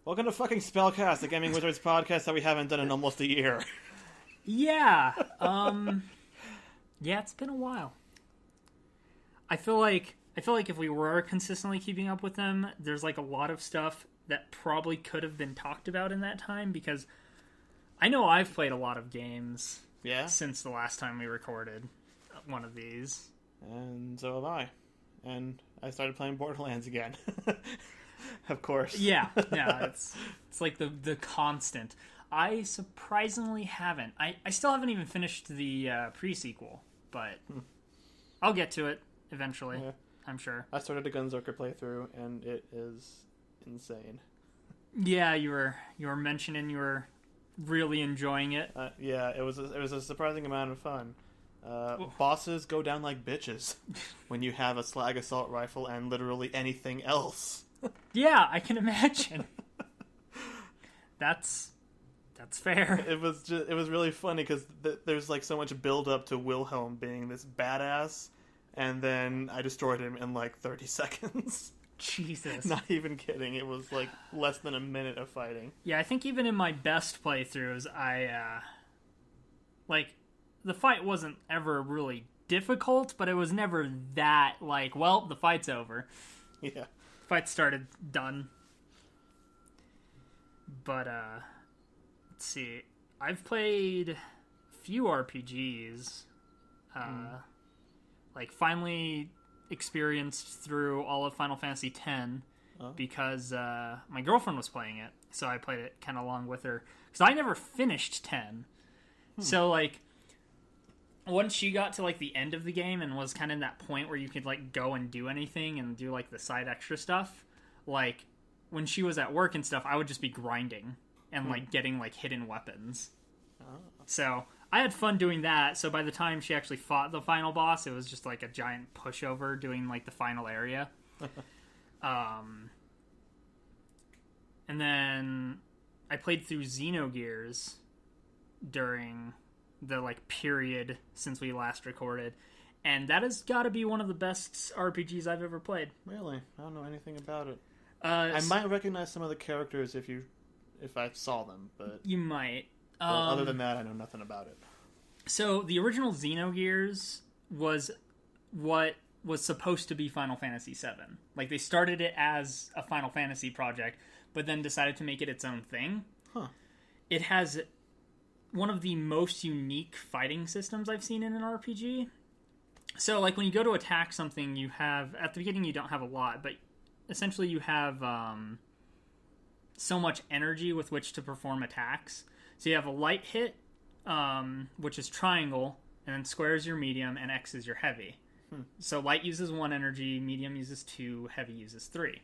Welcome to fucking SpellCast, the Gaming Wizards podcast that we haven't done in almost a year. Yeah. Yeah, it's been a while. I feel like if we were consistently keeping up with them, there's like a lot of stuff that probably could have been talked about in that time, because I know I've played a lot of games since the last time we recorded one of these. And so have I. And I started playing Borderlands again. Of course. Yeah, it's like the constant. I surprisingly haven't. I still haven't even finished the pre-sequel, but I'll get to it eventually, I'm sure. I started a Gunzerker playthrough, and it is insane. Yeah, you were mentioning you were really enjoying it. Yeah, it was a surprising amount of fun. Bosses go down like bitches when you have a slag assault rifle and literally anything else. Yeah, I can imagine. That's fair. It was really funny because there's like so much build up to Wilhelm being this badass, and then I destroyed him in like 30 seconds. Jesus. Not even kidding. It was like less than a minute of fighting. Yeah, I think even in my best playthroughs, I like the fight wasn't ever really difficult, but it was never that like, well, the fight's over. Yeah. Fight started, done. But let's see. I've played a few RPGs. Like finally experienced through all of Final Fantasy X because my girlfriend was playing it, so I played it kind of along with her. Because I never finished 10. So like once she got to like the end of the game and was kind of in that point where you could like go and do anything and do like the side extra stuff, like when she was at work and stuff, I would just be grinding and like getting like hidden weapons. So I had fun doing that. So by the time she actually fought the final boss, it was just like a giant pushover doing like the final area. And then I played through Xenogears during the like period since we last recorded, and that has got to be one of the best RPGs I've ever played. Really? I don't know anything about it. I might recognize some of the characters if I saw them, but you might. Other than that, I know nothing about it. So the original Xenogears was what was supposed to be Final Fantasy VII. Like they started it as a Final Fantasy project, but then decided to make it its own thing. It has one of the most unique fighting systems I've seen in an RPG. So, like, when you go to attack something, you have... At the beginning, you don't have a lot, but essentially you have so much energy with which to perform attacks. So you have a light hit, which is triangle, and then square is your medium, and X is your heavy. So light uses 1 energy, medium uses 2, heavy uses 3.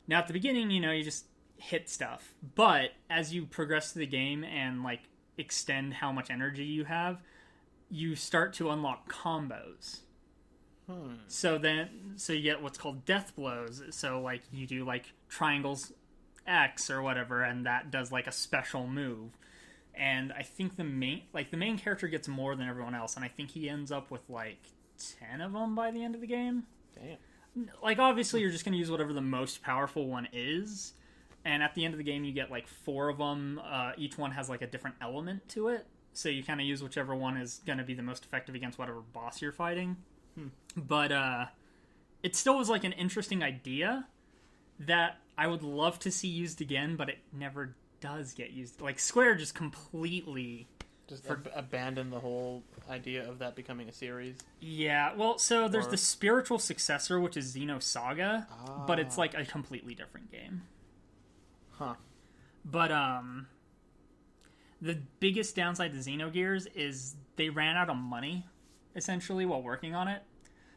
Now, at the beginning, you just hit stuff. But as you progress through the game and, like, extend how much energy you have, you start to unlock combos. So you get what's called death blows. So like you do like triangles X or whatever, and that does like a special move. And I think the main character gets more than everyone else, and I think he ends up with like 10 of them by the end of the game. Damn. Like obviously you're just going to use whatever the most powerful one is. And at the end of the game, you get like 4 of them. Each one has like a different element to it. So you kind of use whichever one is going to be the most effective against whatever boss you're fighting. But it still was like an interesting idea that I would love to see used again, but it never does get used. Like Square just completely... abandon the whole idea of that becoming a series? Yeah, well, so there's the spiritual successor, which is Xenosaga, but it's like a completely different game. But the biggest downside to Xenogears is they ran out of money, essentially, while working on it.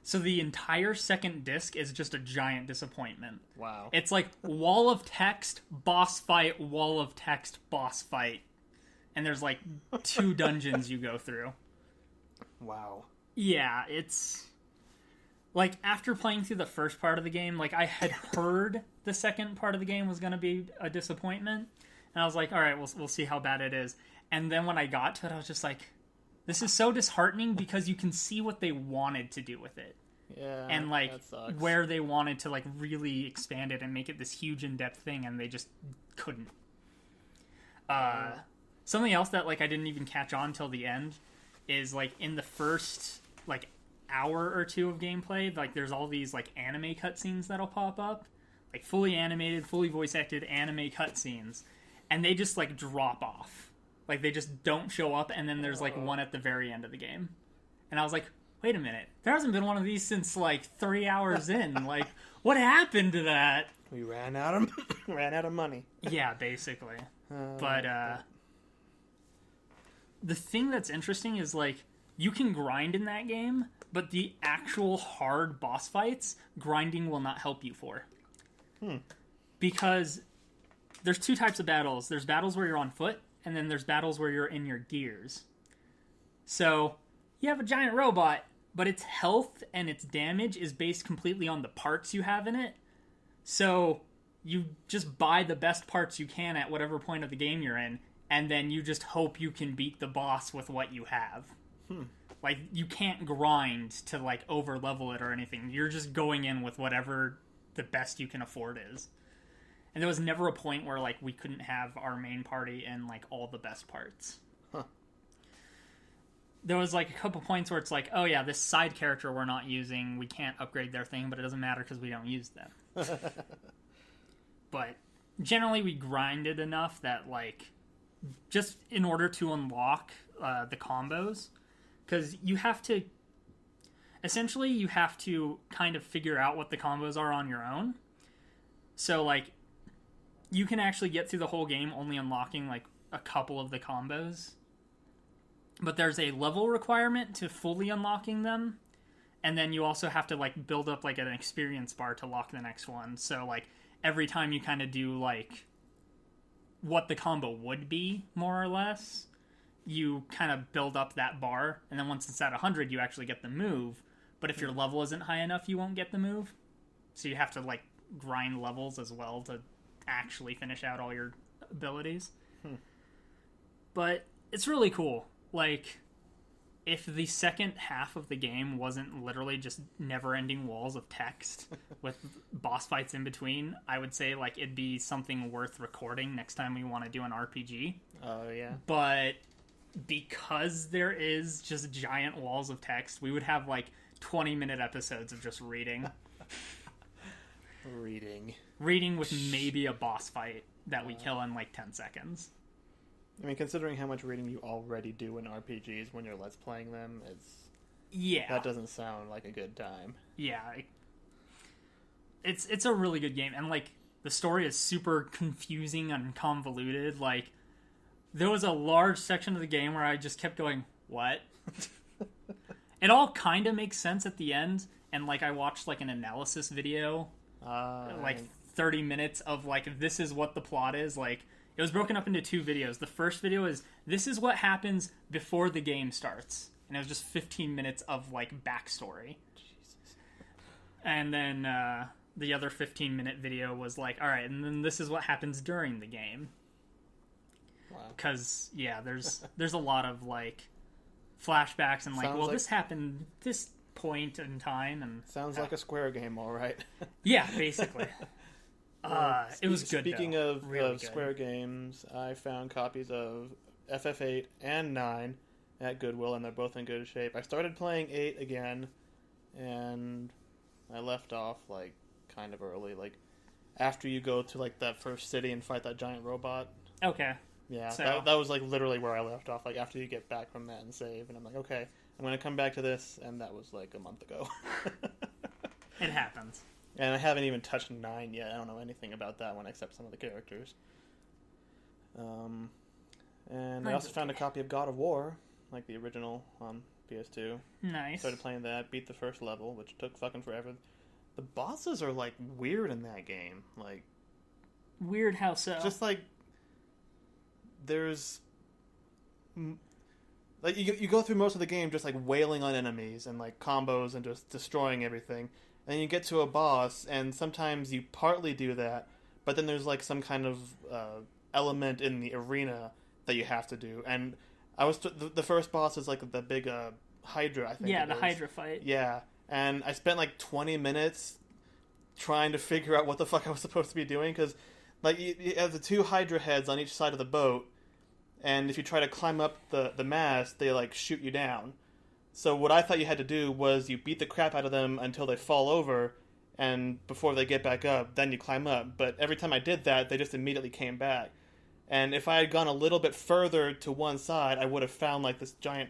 So the entire second disc is just a giant disappointment. Wow. It's like wall of text, boss fight, wall of text, boss fight. And there's like 2 dungeons you go through. Wow. Yeah, it's... Like, after playing through the first part of the game, like, I had heard the second part of the game was going to be a disappointment. And I was like, all right, we'll see how bad it is. And then when I got to it, I was just like, this is so disheartening because you can see what they wanted to do with it. Yeah, and like where they wanted to like really expand it and make it this huge in-depth thing, and they just couldn't. Something else that like I didn't even catch on till the end is like in the first like hour or two of gameplay, like there's all these like anime cutscenes that'll pop up, like fully animated, fully voice acted anime cutscenes, and they just like drop off, like they just don't show up, and then there's like one at the very end of the game, and I was like, wait a minute, there hasn't been one of these since like 3 hours in. Like, what happened to that? We ran out of money. Yeah, basically. But the thing that's interesting is like you can grind in that game, but the actual hard boss fights, grinding will not help you for. Because there's two types of battles. There's battles where you're on foot, and then there's battles where you're in your gears. So you have a giant robot, but its health and its damage is based completely on the parts you have in it. So you just buy the best parts you can at whatever point of the game you're in, and then you just hope you can beat the boss with what you have. Like, you can't grind to, like, over-level it or anything. You're just going in with whatever the best you can afford is. And there was never a point where, like, we couldn't have our main party and, like, all the best parts. There was, like, a couple points where it's like, oh, yeah, this side character we're not using, we can't upgrade their thing, but it doesn't matter because we don't use them. But generally we grinded enough that, like, just in order to unlock the combos, because you have to kind of figure out what the combos are on your own. So, like, you can actually get through the whole game only unlocking, like, a couple of the combos. But there's a level requirement to fully unlocking them. And then you also have to, like, build up, like, an experience bar to lock the next one. So, like, every time you kind of do, like, what the combo would be, more or less, you kind of build up that bar. And then once it's at 100, you actually get the move. But if your level isn't high enough, you won't get the move. So you have to, like, grind levels as well to actually finish out all your abilities. But it's really cool. Like, if the second half of the game wasn't literally just never-ending walls of text with boss fights in between, I would say, like, it'd be something worth recording next time we want to do an RPG. Oh, yeah. But because there is just giant walls of text, we would have, like, 20-minute episodes of just reading. Reading with maybe a boss fight that we kill in, like, 10 seconds. I mean, considering how much reading you already do in RPGs when you're Let's Playing them, that doesn't sound like a good time. Yeah. It's a really good game, and, like, the story is super confusing and convoluted. Like, there was a large section of the game where I just kept going, what? It all kind of makes sense at the end, and, like, I watched, like, an analysis video, like, 30 minutes of, like, this is what the plot is, like, it was broken up into 2 videos. The first video is, this is what happens before the game starts. And it was just 15 minutes of, like, backstory. Jesus. And then the other 15-minute video was like, alright, and then this is what happens during the game. Wow. Because, yeah, there's a lot of, like, flashbacks and, like, this happened this point in time. And sounds like a Square game, alright. Yeah, basically. It was good. Speaking though. of really Square games, I found copies of FF8 and 9 at Goodwill, and they're both in good shape. I started playing 8 again, and I left off, like, kind of early. Like, after you go to, like, that first city and fight that giant robot. Okay. Yeah, so that was, like, literally where I left off. Like, after you get back from that and save, and I'm like, okay, I'm going to come back to this, and that was, like, a month ago. It happens. And I haven't even touched 9 yet. I don't know anything about that one except some of the characters. And I also found a copy of God of War, like the original on PS2. Nice. Started playing that, beat the first level, which took fucking forever. The bosses are, like, weird in that game. Like, weird how so? Just, like, there's... Like, you go through most of the game just, like, wailing on enemies and, like, combos and just destroying everything. And you get to a boss, and sometimes you partly do that, but then there's, like, some kind of element in the arena that you have to do. And the first boss is, like, the big Hydra, I think. Yeah, the Hydra fight. Yeah, and I spent, like, 20 minutes trying to figure out what the fuck I was supposed to be doing, because Like, you have the two Hydra heads on each side of the boat, and if you try to climb up the mast, they, like, shoot you down. So what I thought you had to do was you beat the crap out of them until they fall over, and before they get back up, then you climb up. But every time I did that, they just immediately came back. And if I had gone a little bit further to one side, I would have found, like, this giant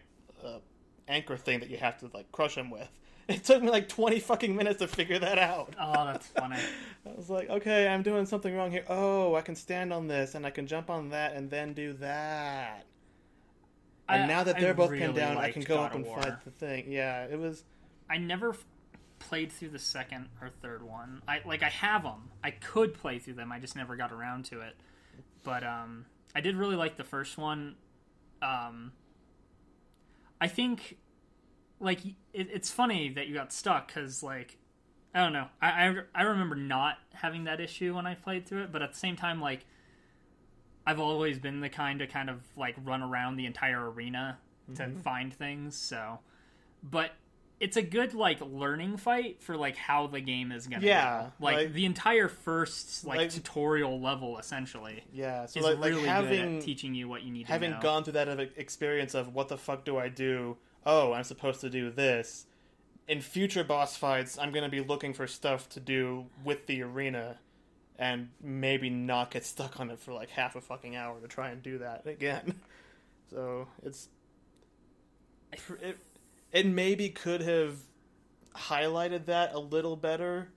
anchor thing that you have to, like, crush them with. It took me, like, 20 fucking minutes to figure that out. Oh, that's funny. I was like, okay, I'm doing something wrong here. Oh, I can stand on this, and I can jump on that, and then do that. And now that they're both pinned down, I can go up and fight the thing. Yeah, it was... I never played through the second or third one. I have them. I could play through them. I just never got around to it. But I did really like the first one. I think, like, it's funny that you got stuck because, like, I don't know. I remember not having that issue when I played through it, but at the same time, like, I've always been the kind to kind of, like, run around the entire arena to find things, so... But it's a good, like, learning fight for, like, how the game is gonna go. Like, the entire first, like, tutorial level, essentially, so is really good at teaching you what you need to know. Having gone through that experience of, what the fuck do I do? Oh, I'm supposed to do this. In future boss fights, I'm going to be looking for stuff to do with the arena, and maybe not get stuck on it for, like, half a fucking hour to try and do that again. So, it maybe could have highlighted that a little better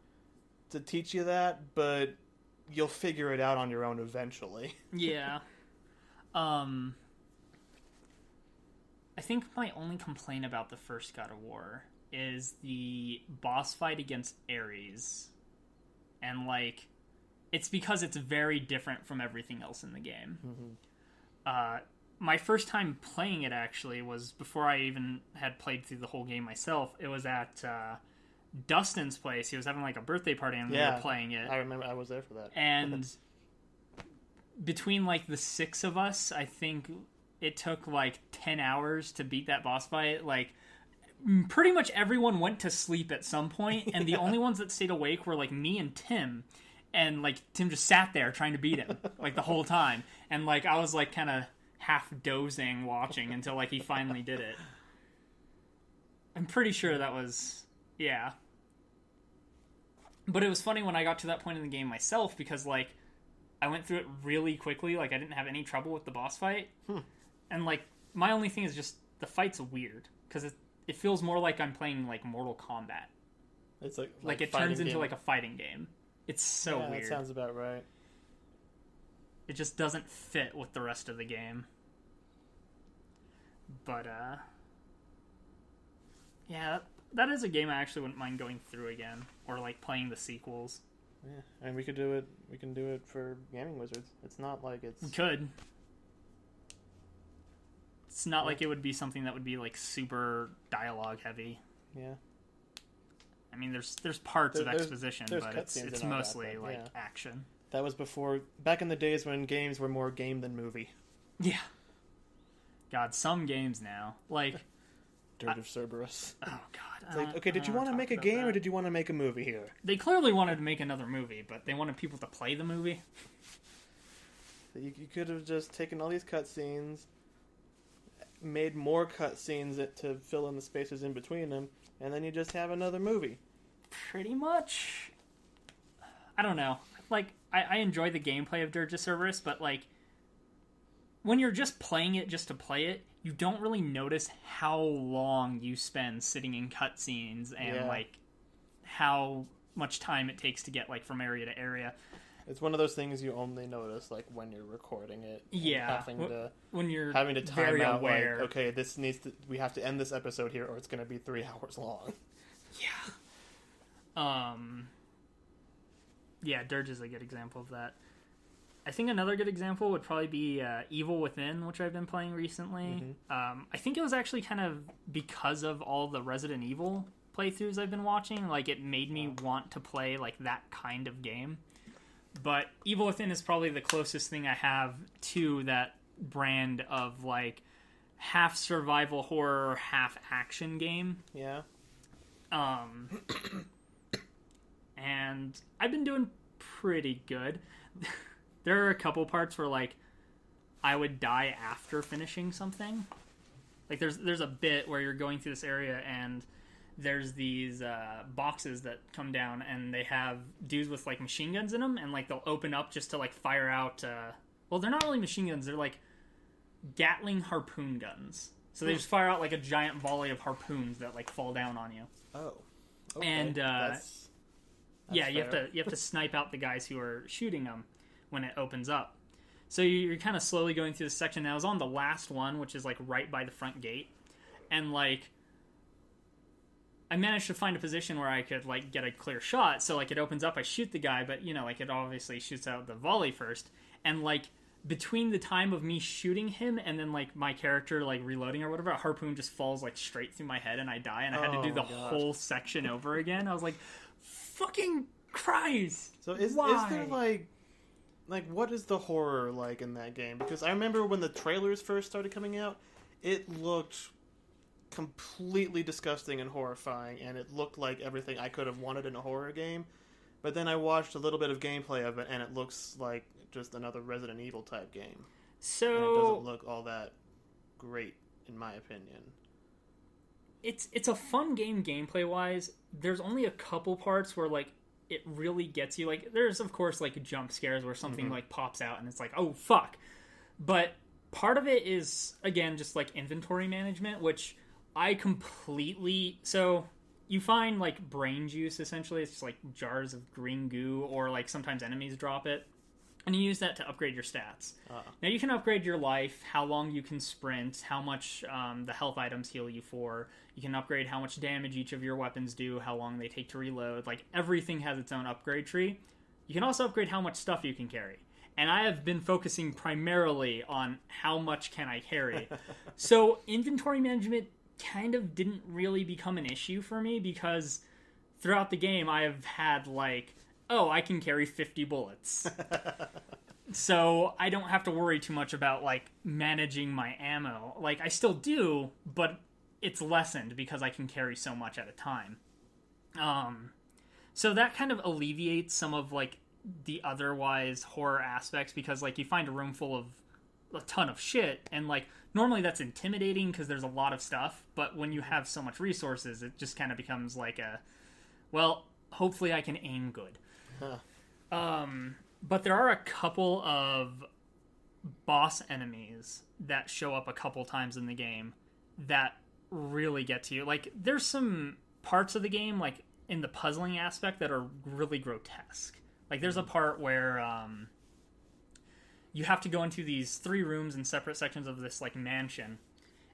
to teach you that, but you'll figure it out on your own eventually. Yeah. I think my only complaint about the first God of War is the boss fight against Ares. And, like, it's because it's very different from everything else in the game. My first time playing it, actually, was before I even had played through the whole game myself. It was at Dustin's place. He was having, like, a birthday party, and we were playing it. I remember. I was there for that. And between, like, the 6 of us, I think it took, like, 10 hours to beat that boss fight. Like, pretty much everyone went to sleep at some point, and the only ones that stayed awake were, like, me and Tim. And, like, Tim just sat there trying to beat him, like, the whole time. And, like, I was, like, kind of half dozing watching until, like, he finally did it. I'm pretty sure that was... Yeah. But it was funny when I got to that point in the game myself, because, like, I went through it really quickly. Like, I didn't have any trouble with the boss fight. And, like, my only thing is just the fight's weird, because it feels more like I'm playing, like, Mortal Kombat. It's like it turns into, like, a fighting game. It's so weird. That sounds about right. It just doesn't fit with the rest of the game. But, yeah, that is a game I actually wouldn't mind going through again. Or, like, playing the sequels. Yeah, and we could do it. We can do it for Gaming Wizards. It's not like it's... We could. It's not like it would be something that would be, like, super dialogue heavy. Yeah. I mean, there's parts of exposition, but it's mostly, like, action. That was before... Back in the days when games were more game than movie. Yeah. God, some games now. Like... Dirge of Cerberus. Oh, God. It's like, okay, did you want to make a game or did you want to make a movie here? They clearly wanted to make another movie, but they wanted people to play the movie. You could have just taken all these cutscenes, made more cutscenes to fill in the spaces in between them, and then you just have another movie. Pretty much. I don't know. Like, I enjoy the gameplay of Dirge of Cerberus, but, like, when you're just playing it just to play it, you don't really notice how long you spend sitting in cutscenes and, like, how much time it takes to get, like, from area to area. It's one of those things you only notice, like, when you're recording it. Yeah. When you're having to time very out, aware. like, okay, we have to end this episode here or it's going to be 3 hours long. Yeah. Yeah, Dirge is a good example of that. I think another good example would probably be Evil Within, which I've been playing recently. I think it was actually kind of because of all the Resident Evil playthroughs I've been watching. Like, it made me want to play, like, that kind of game. But Evil Within is probably the closest thing I have to that brand of, like, half survival horror, half action game. Yeah. And I've been doing pretty good. there are a couple parts where like I would die after finishing something. Like there's a bit where you're going through this area and there's these boxes that come down and they have dudes with like machine guns in them, and like they'll open up just to like fire out well, they're not really machine guns, they're like Gatling harpoon guns. So they just fire out like a giant volley of harpoons that like fall down on you. Oh. Okay. And that's yeah, fair. you have to snipe out the guys who are shooting them when it opens up. So you're kind of slowly going through this section. And I was on the last one, which is like right by the front gate, and like I managed to find a position where I could like get a clear shot. So like it opens up, I shoot the guy, but you know, like it obviously shoots out the volley first, and like between the time of me shooting him and then like my character like reloading or whatever, a harpoon just falls like straight through my head and I die, and I had to do the whole section over again. I was like, fucking Christ. So is there like what is the horror like in that game? Because I remember when the trailers first started coming out, it looked completely disgusting and horrifying, and it looked like everything I could have wanted in a horror game. But then I watched a little bit of gameplay of it, and it looks like just another Resident Evil type game. So and it doesn't look all that great, in my opinion. It's a fun game gameplay wise. There's only a couple parts where like it really gets you. Like there's of course like jump scares where something like pops out and it's like, oh fuck. But part of it is again just like inventory management, which I completely so you find like brain juice essentially. It's just like jars of green goo, or like sometimes enemies drop it. And you use that to upgrade your stats. Now you can upgrade your life, how long you can sprint, how much the health items heal you for. You can upgrade how much damage each of your weapons do, how long they take to reload. Like everything has its own upgrade tree. You can also upgrade how much stuff you can carry. And I have been focusing primarily on how much can I carry. So inventory management kind of didn't really become an issue for me, because throughout the game I have had like, oh, I can carry 50 bullets. So I don't have to worry too much about, like, managing my ammo. Like, I still do, but it's lessened because I can carry so much at a time. So that kind of alleviates some of, like, the otherwise horror aspects, because, like, you find a room full of a ton of shit, and, like, normally that's intimidating because there's a lot of stuff, but when you have so much resources, it just kind of becomes like a, well, hopefully I can aim good. But there are a couple of boss enemies that show up a couple times in the game that really get to you. Like, there's some parts of the game, like, in the puzzling aspect that are really grotesque. Like, there's a part where you have to go into these 3 rooms in separate sections of this, like, mansion,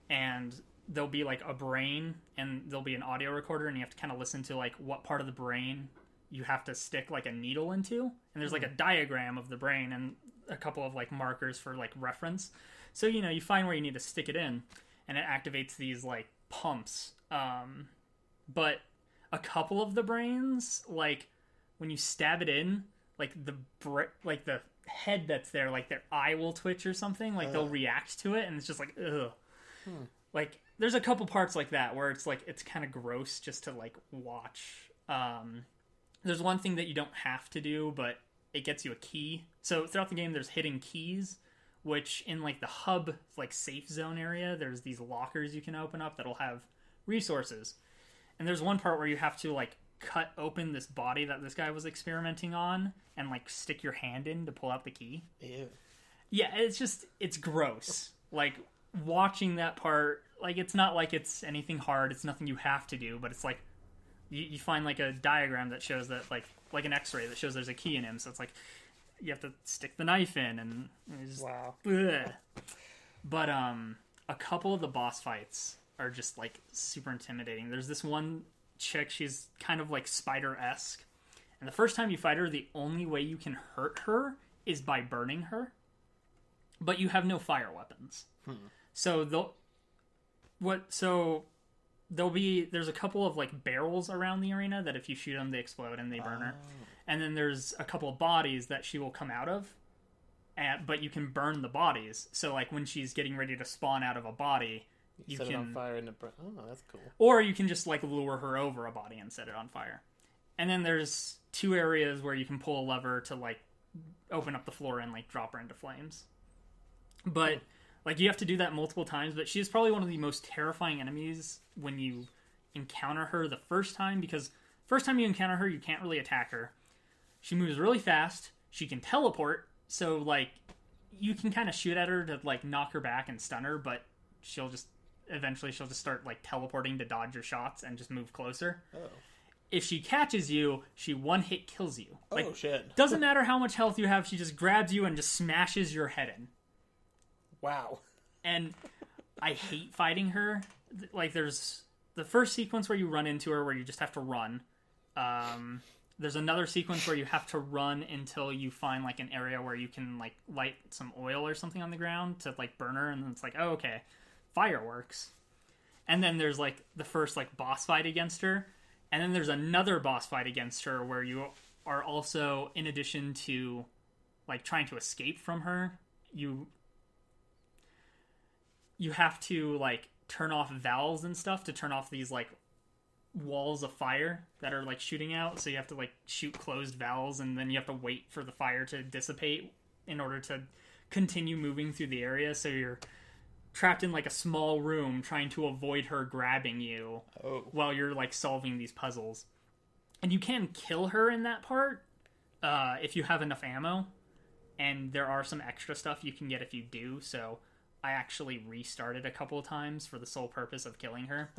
and there'll be, like, a brain, and there'll be an audio recorder, and you have to kind of listen to, like, what part of the brain you have to stick like a needle into, and there's like a diagram of the brain and a couple of like markers for like reference. So, you know, you find where you need to stick it in, and it activates these like pumps. But a couple of the brains, like when you stab it in, like the head that's there, like their eye will twitch or something, like they'll react to it, and it's just like, ugh. Like there's a couple parts like that where it's like, it's kind of gross just to like watch. There's one thing that you don't have to do, but it gets you a key. So throughout the game, there's hidden keys, which in like the hub, like safe zone area, there's these lockers you can open up that'll have resources. And there's one part where you have to like cut open this body that this guy was experimenting on and like stick your hand in to pull out the key. Ew. Yeah, it's gross. Like watching that part, like it's not like it's anything hard. It's nothing you have to do, but it's like, you find like a diagram that shows that like an x-ray that shows there's a key in him, so it's like you have to stick the knife in, and it's Wow. Ugh. But a couple of the boss fights are just like super intimidating. There's this one chick, she's kind of like spider-esque, and the first time you fight her, the only way you can hurt her is by burning her, but you have no fire weapons. So there's a couple of like barrels around the arena that if you shoot them, they explode and they burn her. And then there's a couple of bodies that she will come out of, but you can burn the bodies. So like when she's getting ready to spawn out of a body, you set can it on fire and oh, that's cool. Or you can just like lure her over a body and set it on fire. And then there's 2 areas where you can pull a lever to like open up the floor and like drop her into flames. But like you have to do that multiple times. But she is probably one of the most terrifying enemies when you encounter her the first time, because first time you encounter her, you can't really attack her. She moves really fast. She can teleport, so like you can kind of shoot at her to like knock her back and stun her, but eventually she'll just start like teleporting to dodge your shots and just move closer. Oh. If she catches you, she one hit kills you. Like, oh shit! Doesn't matter how much health you have, she just grabs you and just smashes your head in. Wow. And I hate fighting her. Like there's the first sequence where you run into her where you just have to run. There's another sequence where you have to run until you find like an area where you can like light some oil or something on the ground to like burn her, and then it's like, oh, okay, fireworks. And then there's like the first like boss fight against her, and then there's another boss fight against her where you are also, in addition to like trying to escape from her, you have to like turn off valves and stuff to turn off these like walls of fire that are like shooting out, so you have to like shoot closed valves, and then you have to wait for the fire to dissipate in order to continue moving through the area, so you're trapped in like a small room trying to avoid her grabbing you while you're like solving these puzzles. And you can kill her in that part if you have enough ammo, and there are some extra stuff you can get if you do, so I actually restarted a couple of times for the sole purpose of killing her.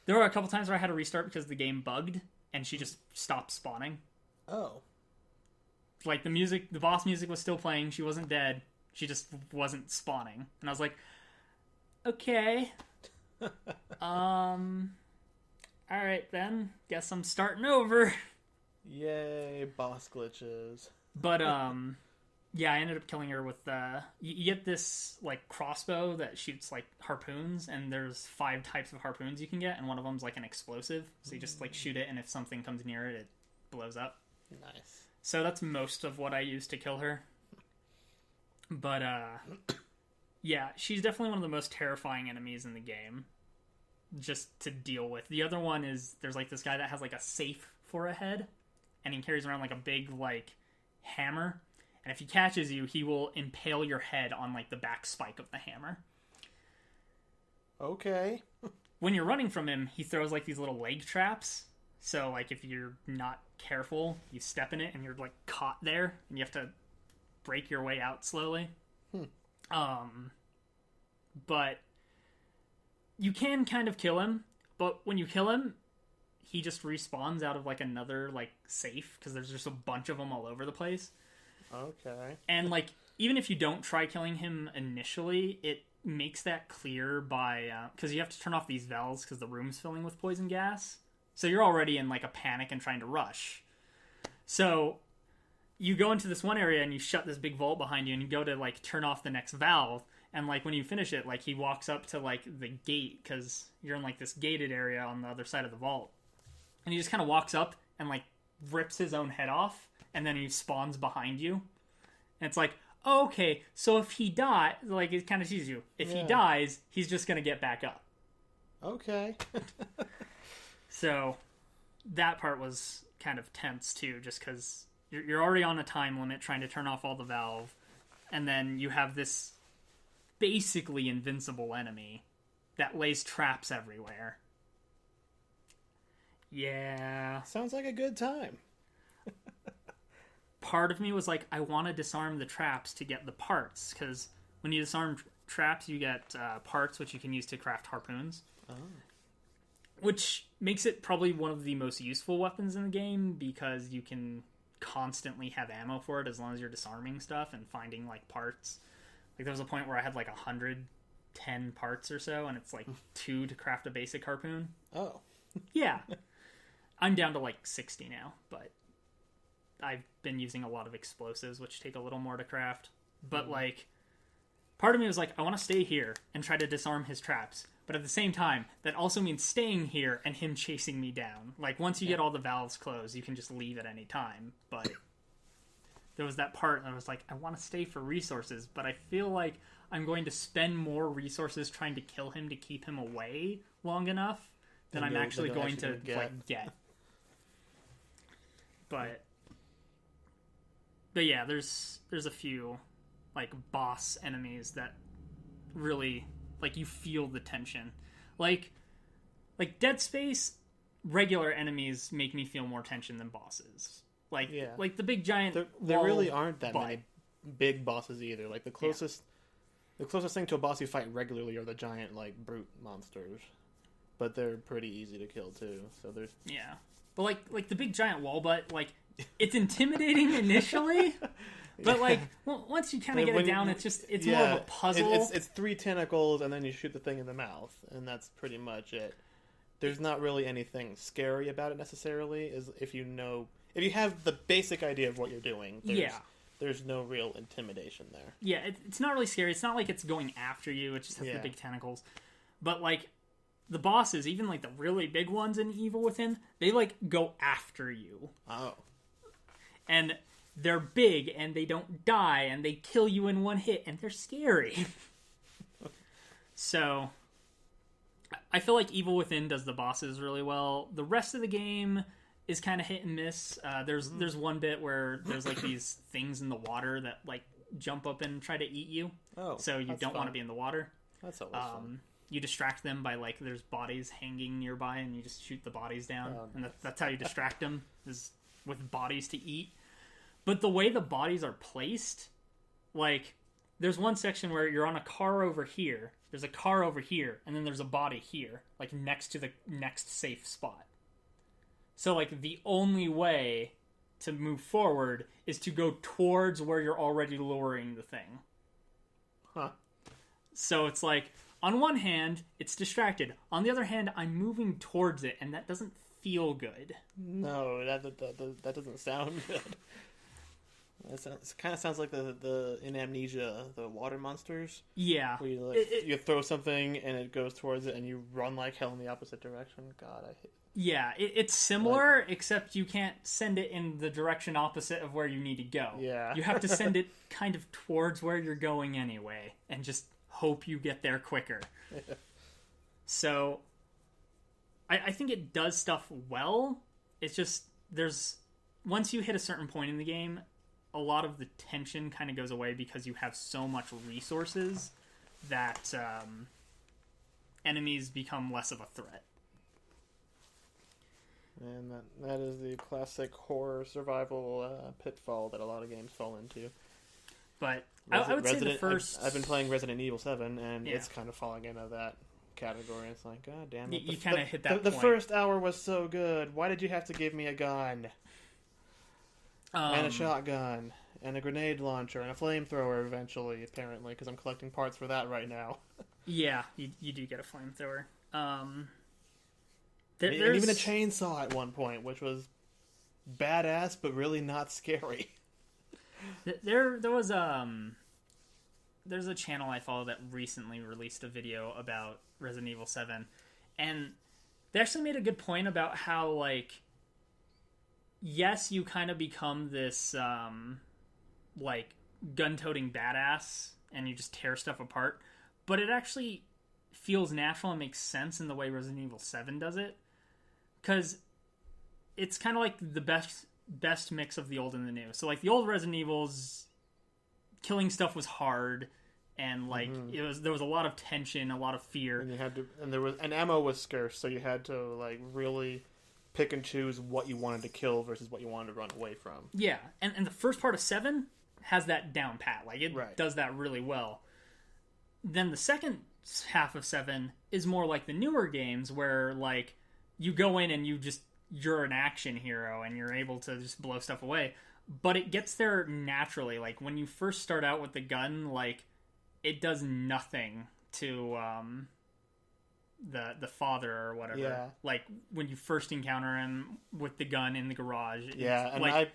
There were a couple times where I had to restart because the game bugged and she just stopped spawning. Oh. Like the boss music was still playing. She wasn't dead. She just wasn't spawning. And I was like, okay. Alright then. Guess I'm starting over. Yay, boss glitches. But, yeah, I ended up killing her with you get this like crossbow that shoots like harpoons, and there's 5 types of harpoons you can get, and one of them's like an explosive, so you just like shoot it, and if something comes near it, it blows up. Nice. So that's most of what I used to kill her. But yeah, she's definitely one of the most terrifying enemies in the game just to deal with. The other one is there's like this guy that has like a safe for a head, and he carries around like a big like hammer. And if he catches you, he will impale your head on, like, the back spike of the hammer. Okay. When you're running from him, he throws, like, these little leg traps. So, like, if you're not careful, you step in it and you're, like, caught there. And you have to break your way out slowly. But you can kind of kill him. But when you kill him, he just respawns out of, like, another, like, safe. Because there's just a bunch of them all over the place. Okay. And, like, even if you don't try killing him initially, it makes that clear by... because you have to turn off these valves because the room's filling with poison gas. So you're already in, like, a panic and trying to rush. So you go into this one area and you shut this big vault behind you and you go to, like, turn off the next valve. And, like, when you finish it, like, he walks up to, like, the gate because you're in, like, this gated area on the other side of the vault. And he just kind of walks up and, like, rips his own head off. And then he spawns behind you. And it's like, oh, okay, so if he dies, like, it kind of teases you. If he dies, he's just going to get back up. Okay. So, that part was kind of tense, too, just because you're already on a time limit trying to turn off all the valve. And then you have this basically invincible enemy that lays traps everywhere. Yeah. Sounds like a good time. Part of me was like, I want to disarm the traps to get the parts, because when you disarm traps, you get parts which you can use to craft harpoons. Oh. Which makes it probably one of the most useful weapons in the game, because you can constantly have ammo for it as long as you're disarming stuff and finding, like, parts. Like, there was a point where I had, like, 110 parts or so, and it's, like, 2 to craft a basic harpoon. Oh. Yeah. I'm down to, like, 60 now, but... I've been using a lot of explosives, which take a little more to craft. But, like, part of me was like, I want to stay here and try to disarm his traps. But at the same time, that also means staying here and him chasing me down. Like, once you get all the valves closed, you can just leave at any time. But there was that part, and I was like, I want to stay for resources, but I feel like I'm going to spend more resources trying to kill him to keep him away long enough than I'm actually going to, like, get. But... But yeah, there's a few like boss enemies that really like you feel the tension. Like Dead Space, regular enemies make me feel more tension than bosses. Like the big giant. There really aren't that many big bosses either. Like the closest thing to a boss you fight regularly are the giant like brute monsters, but they're pretty easy to kill too. So there's but like the big giant wall butt, like it's intimidating initially, but like once you kind of get it down, it's more of a puzzle. It's 3 tentacles and then you shoot the thing in the mouth, and that's pretty much it. There's not really anything scary about it necessarily. Is if you have the basic idea of what you're doing. There's no real intimidation there. Yeah, it's not really scary. It's not like it's going after you. It just has the big tentacles. But, like, the bosses, even, like, the really big ones in Evil Within, they, like, go after you. Oh. And they're big, and they don't die, and they kill you in one hit, and they're scary. So, I feel like Evil Within does the bosses really well. The rest of the game is kind of hit and miss. There's one bit where there's like these things in the water that like jump up and try to eat you. Oh, so you don't want to be in the water. That's always fun. You distract them by like there's bodies hanging nearby, and you just shoot the bodies down, and that's how you distract them is with bodies to eat. But the way the bodies are placed, like there's one section where you're on a car over here, there's a car over here, and then there's a body here, like next to the next safe spot. So, like, the only way to move forward is to go towards where you're already luring the thing. Huh. So it's like, on one hand, it's distracted. On the other hand, I'm moving towards it, and that doesn't feel good. No, that doesn't sound good. It kind of sounds like the in Amnesia, the water monsters. Yeah. Where you, you throw something, and it goes towards it, and you run like hell in the opposite direction. God, I hate. Yeah, it's similar, except you can't send it in the direction opposite of where you need to go. Yeah. You have to send it kind of towards where you're going anyway, and just hope you get there quicker. So, I think it does stuff well. It's just, once you hit a certain point in the game, a lot of the tension kind of goes away because you have so much resources that enemies become less of a threat. And that is the classic horror survival pitfall that a lot of games fall into. But I would say the first... I've been playing Resident Evil 7, and it's kind of falling into that category. It's like, God damn it. You kind of hit that point. The first hour was so good. Why did you have to give me a gun? And a shotgun. And a grenade launcher. And a flamethrower eventually, apparently, because I'm collecting parts for that right now. Yeah, you do get a flamethrower. And even a chainsaw at one point, which was badass, but really not scary. There's a channel I follow that recently released a video about Resident Evil 7, and they actually made a good point about how, like, yes, you kind of become this, like, gun-toting badass, and you just tear stuff apart, but it actually feels natural and makes sense in the way Resident Evil 7 does it. Because it's kind of like the best mix of the old and the new. So, like, the old Resident Evils, killing stuff was hard, and like there was a lot of tension, a lot of fear, and ammo was scarce, so you had to like really pick and choose what you wanted to kill versus what you wanted to run away from. Yeah, and the first part of 7 has that down pat. Like, it does that really well. Then the second half of 7 is more like the newer games, where like you go in and you're an action hero and you're able to just blow stuff away. But it gets there naturally. Like, when you first start out with the gun, like, it does nothing to the father or whatever. Yeah. Like, when you first encounter him with the gun in the garage. Yeah, and like,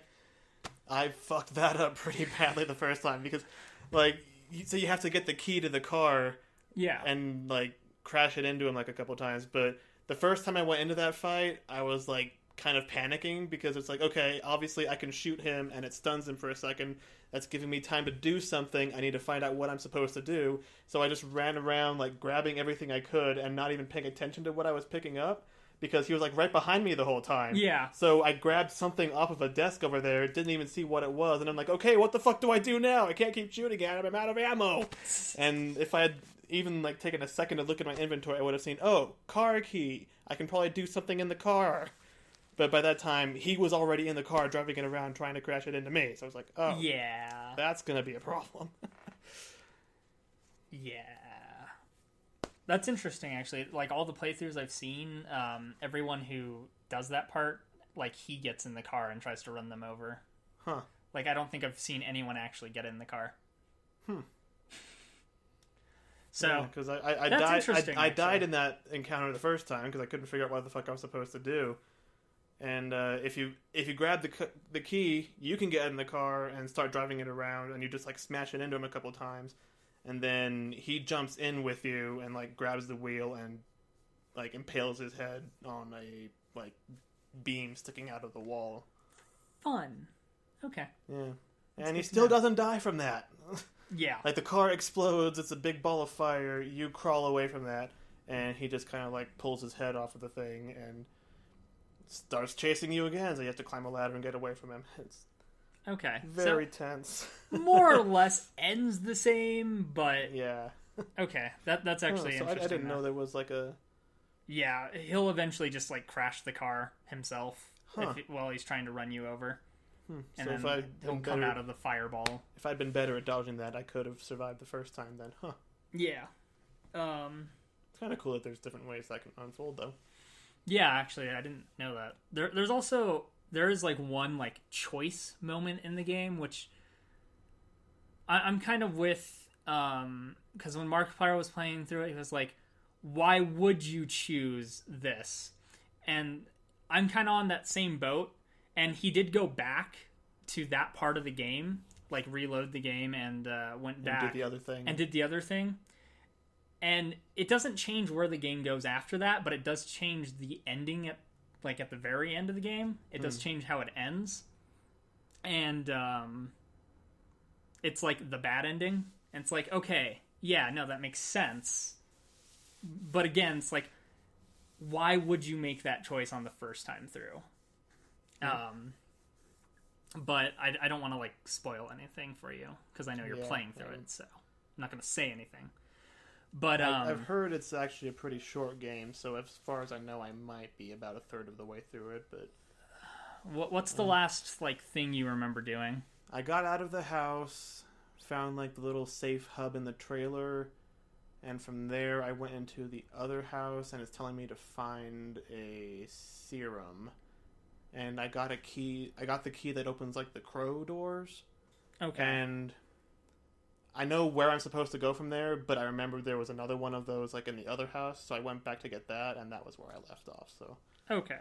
I fucked that up pretty badly the first time, because, like, so you have to get the key to the car. Yeah. And, like, crash it into him, like, a couple times. But the first time I went into that fight, I was, like, kind of panicking, because it's like, okay, obviously I can shoot him and it stuns him for a second. That's giving me time to do something. I need to find out what I'm supposed to do. So I just ran around, like, grabbing everything I could and not even paying attention to what I was picking up. because he was like right behind me the whole time. Yeah. So I grabbed something off of a desk over there, didn't even see what it was, and I'm like, okay, what the fuck do I do now? I can't keep shooting at him, I'm out of ammo. And if I had even like taken a second to look at my inventory, I would have seen, oh, car key. I can probably do something in the car. But by that time, he was already in the car driving it around trying to crash it into me. So I was like, oh, yeah, that's going to be a problem. Yeah. That's interesting, actually. Like, all the playthroughs I've seen, everyone who does that part, like, he gets in the car and tries to run them over. Huh. Like, I don't think I've seen anyone actually get in the car. So, because I died in that encounter the first time because I couldn't figure out what the fuck I was supposed to do. And if you grab the key, you can get in the car and start driving it around, and you just like smash it into him a couple times, and then he jumps in with you and like grabs the wheel and like impales his head on a like beam sticking out of the wall. Fun. Okay. Yeah. And he still doesn't die from that. Yeah. Like the car explodes, it's a big ball of fire, you crawl away from that, and he just kind of like pulls his head off of the thing and starts chasing you again, so you have to climb a ladder and get away from him. It's okay. Very tense. More or less ends the same, but yeah. Okay, that's actually interesting. I didn't know there was like a... Yeah, he'll eventually just like crash the car himself while he's trying to run you over. And so then he'll come out of the fireball. If I'd been better at dodging that, I could have survived the first time then. Huh. Yeah. It's kind of cool that there's different ways that can unfold, though. Yeah, actually, I didn't know that. There is like one like choice moment in the game, which I'm kind of with, because when Markiplier was playing through it, he was like, why would you choose this? And I'm kind of on that same boat. And he did go back to that part of the game, like reload the game and went back. And did the other thing. And it doesn't change where the game goes after that, but it does change the ending at the very end of the game. It does change how it ends. And it's like the bad ending. And it's like, okay, yeah, no, that makes sense. But again, it's like, why would you make that choice on the first time through? But I don't want to like spoil anything for you because I know you're playing through it, so I'm not going to say anything. But I've heard it's actually a pretty short game, so as far as I know, I might be about a third of the way through it. But what's the last like thing you remember doing? I got out of the house, found like the little safe hub in the trailer, and from there I went into the other house, and it's telling me to find a serum. And I got a key. I got the key that opens like the crow doors. Okay. And I know where I'm supposed to go from there, but I remember there was another one of those like in the other house, so I went back to get that, and that was where I left off. So. Okay.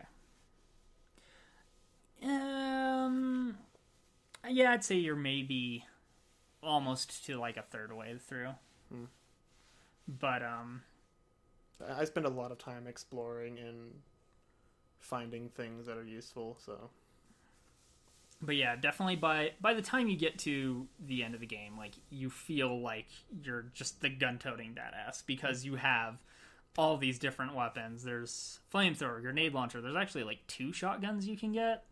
Yeah, I'd say you're maybe almost to like a third way through. But I spend a lot of time exploring and finding things that are useful, so. But yeah, definitely by the time you get to the end of the game, like, you feel like you're just the gun-toting badass because you have all these different weapons. There's flamethrower, grenade launcher. There's actually like 2 shotguns you can get.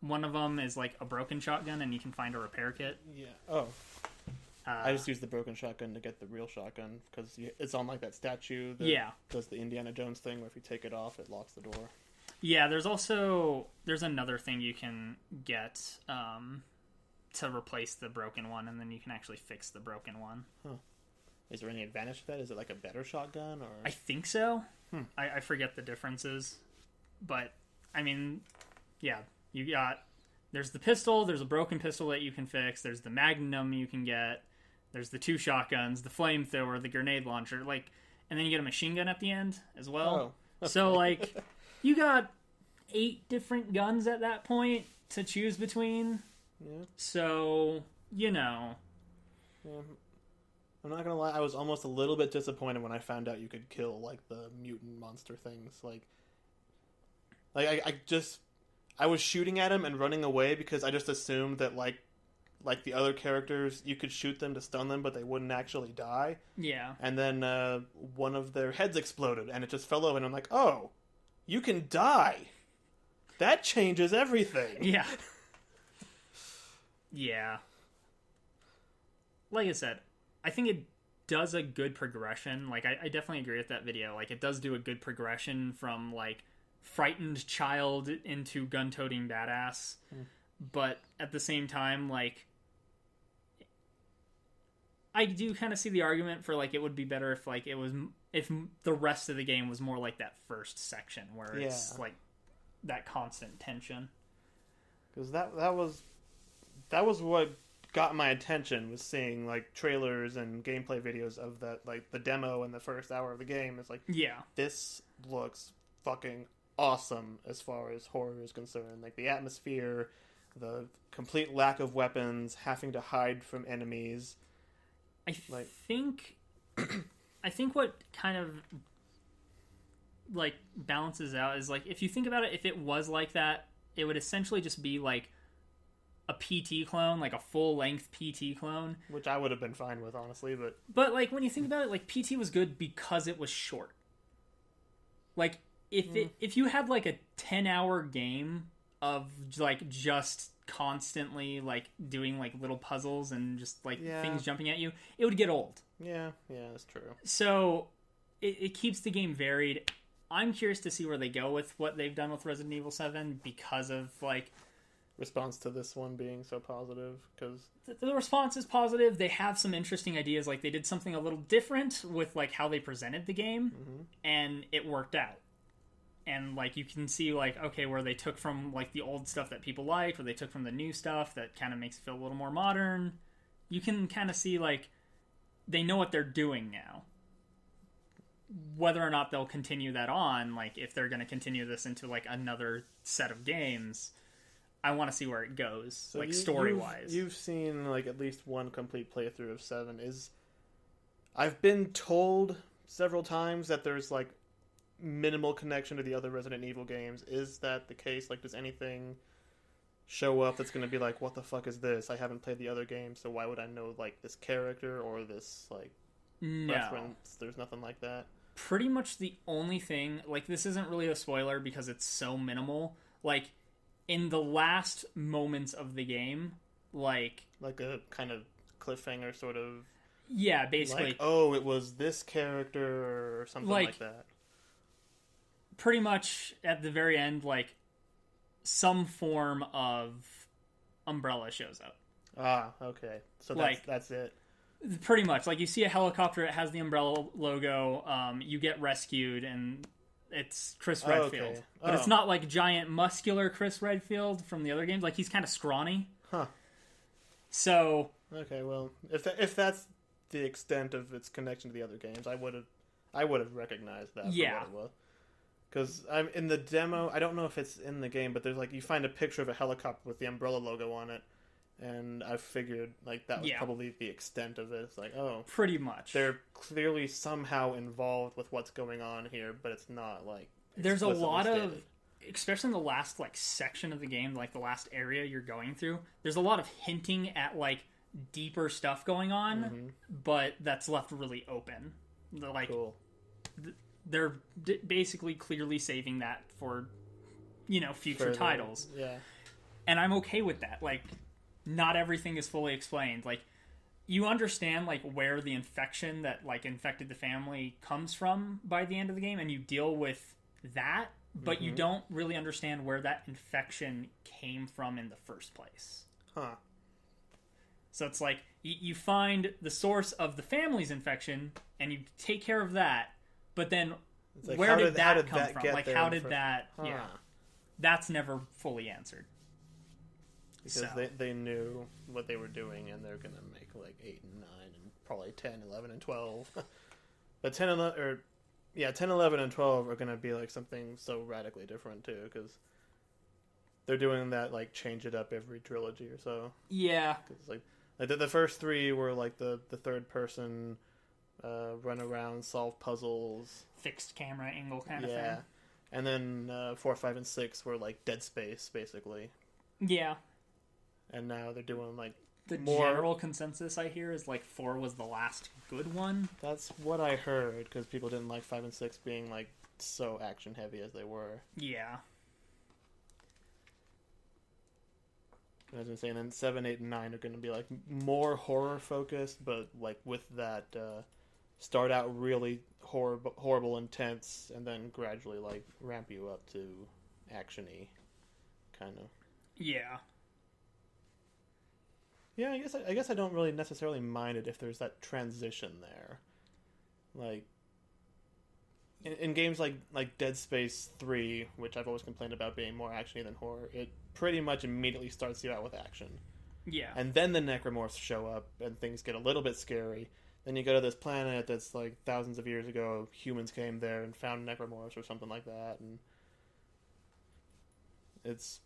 One of them is like a broken shotgun, and you can find a repair kit. Yeah. Oh. I just used the broken shotgun to get the real shotgun because it's on like that statue that does the Indiana Jones thing where if you take it off, it locks the door. Yeah, there's another thing you can get to replace the broken one, and then you can actually fix the broken one. Huh. Is there any advantage to that? Is it like a better shotgun? Or I think so. I forget the differences. But, I mean, yeah, there's the pistol, there's a broken pistol that you can fix, there's the magnum you can get, there's the 2 shotguns, the flamethrower, the grenade launcher, like, and then you get a machine gun at the end as well. Oh. So, like, you got 8 different guns at that point to choose between. Yeah. So, you know. Yeah. I'm not gonna lie, I was almost a little bit disappointed when I found out you could kill, like, the mutant monster things. I was shooting at him and running away because I just assumed that, like, like the other characters, you could shoot them to stun them, but they wouldn't actually die. Yeah. And then one of their heads exploded, and it just fell over, and I'm like, oh, you can die. That changes everything. Yeah. Yeah. Like I said, I think it does a good progression. Like, I definitely agree with that video. Like, it does do a good progression from, like, frightened child into gun-toting badass. But at the same time, like, I do kind of see the argument for, like, it would be better if, like, if the rest of the game was more like that first section where it's, like, that constant tension. Because that was what got my attention, was seeing, like, trailers and gameplay videos of that, like, the demo in the first hour of the game. It's like, yeah, this looks fucking awesome as far as horror is concerned. Like, the atmosphere, the complete lack of weapons, having to hide from enemies. I think what kind of, like, balances out is, like, if you think about it, if it was like that, it would essentially just be, like, a PT clone, like a full-length PT clone. Which I would have been fine with, honestly, but... But, like, when you think about it, like, PT was good because it was short. Like, if you had, like, a 10-hour game of, like, just constantly, like, doing, like, little puzzles and just, like, things jumping at you, it would get old. Yeah, that's true. So, it keeps the game varied. I'm curious to see where they go with what they've done with Resident Evil 7 because of, like... response to this one being so positive, because... The response is positive. They have some interesting ideas. Like, they did something a little different with, like, how they presented the game, and it worked out. And, like, you can see, like, okay, where they took from, like, the old stuff that people liked, where they took from the new stuff that kind of makes it feel a little more modern. You can kind of see, like, they know what they're doing now. Whether or not they'll continue that on, like, if they're going to continue this into, like, another set of games, I want to see where it goes, so like, story-wise. You've seen, like, at least one complete playthrough of 7. I've been told several times that there's, like, minimal connection to the other Resident Evil games. Is that the case? Like, does anything show up that's going to be like, what the fuck is this? I haven't played the other games, so why would I know, like, this character or this, like, reference? There's nothing like that. Pretty much the only thing, like, this isn't really a spoiler because it's so minimal, like, in the last moments of the game, like a kind of cliffhanger sort of... Yeah, basically. Like, oh, it was this character or something like that. Pretty much at the very end, like, some form of Umbrella shows up. Ah, okay. So that's it. Pretty much. Like, you see a helicopter, it has the Umbrella logo, you get rescued, and it's Chris Redfield. Okay. But it's not, like, giant, muscular Chris Redfield from the other games. Like, he's kind of scrawny. Huh. So... Okay, well, if that's the extent of its connection to the other games, I would have recognized that for what it was. Because I'm in the demo, I don't know if it's in the game, but there's, like, you find a picture of a helicopter with the Umbrella logo on it, and I figured, like, that was probably the extent of it. It's like, oh, pretty much. They're clearly somehow involved with what's going on here, but it's not, like, there's a lot of, especially in the last, like, section of the game, like, the last area you're going through, there's a lot of hinting at, like, deeper stuff going on, but that's left really open. Like, cool. They're basically clearly saving that for, you know, future titles. Yeah. And I'm okay with that. Like, not everything is fully explained. Like, you understand, like, where the infection that, like, infected the family comes from by the end of the game, and you deal with that, but you don't really understand where that infection came from in the first place. Huh. So it's like, you find the source of the family's infection, and you take care of that, but then like, where did that come from? Like, how did that... Huh. Yeah. That's never fully answered. Because they knew what they were doing, and they're going to make, like, 8 and 9, and probably 10, 11, and 12. But 10, 11, and 12 are going to be, like, something so radically different, too, because they're doing that, like, change it up every trilogy or so. Yeah. Cause, like the first 3 were, like, the third person... run around, solve puzzles, fixed camera angle kind of thing. Yeah, and then 4, 5, and 6 were like Dead Space, basically. Yeah. And now they're doing like The general consensus I hear is like 4 was the last good one. That's what I heard, because people didn't like 5 and 6 being like so action heavy as they were. Yeah. As I was saying, then 7, 8, and 9 are going to be like more horror focused, but like with that start out really horrible, intense, and then gradually like ramp you up to actiony, kind of. Yeah. Yeah, I guess I don't really necessarily mind it if there's that transition there. Like in games like Dead Space 3, which I've always complained about being more actiony than horror, it pretty much immediately starts you out with action. Yeah. And then the necromorphs show up and things get a little bit scary. Then you go to this planet that's like thousands of years ago, humans came there and found necromorphs or something like that, and it's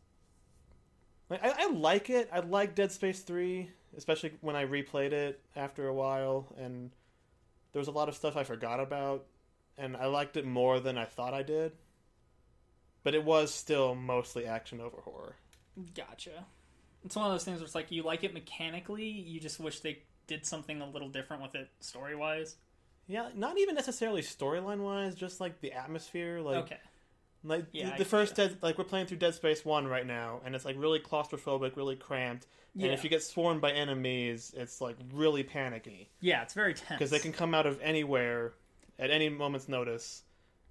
like I like it. I like Dead Space 3, especially when I replayed it after a while, and there was a lot of stuff I forgot about, and I liked it more than I thought I did. But it was still mostly action over horror. Gotcha. It's one of those things where it's like you like it mechanically, you just wish they did something a little different with it story-wise. Yeah, not even necessarily storyline-wise, just like the atmosphere. Like, okay. Like yeah, the first like we're playing through Dead Space 1 right now, and it's like really claustrophobic, really cramped. And if you get swarmed by enemies, it's like really panicky. Yeah, it's very tense. Because they can come out of anywhere at any moment's notice,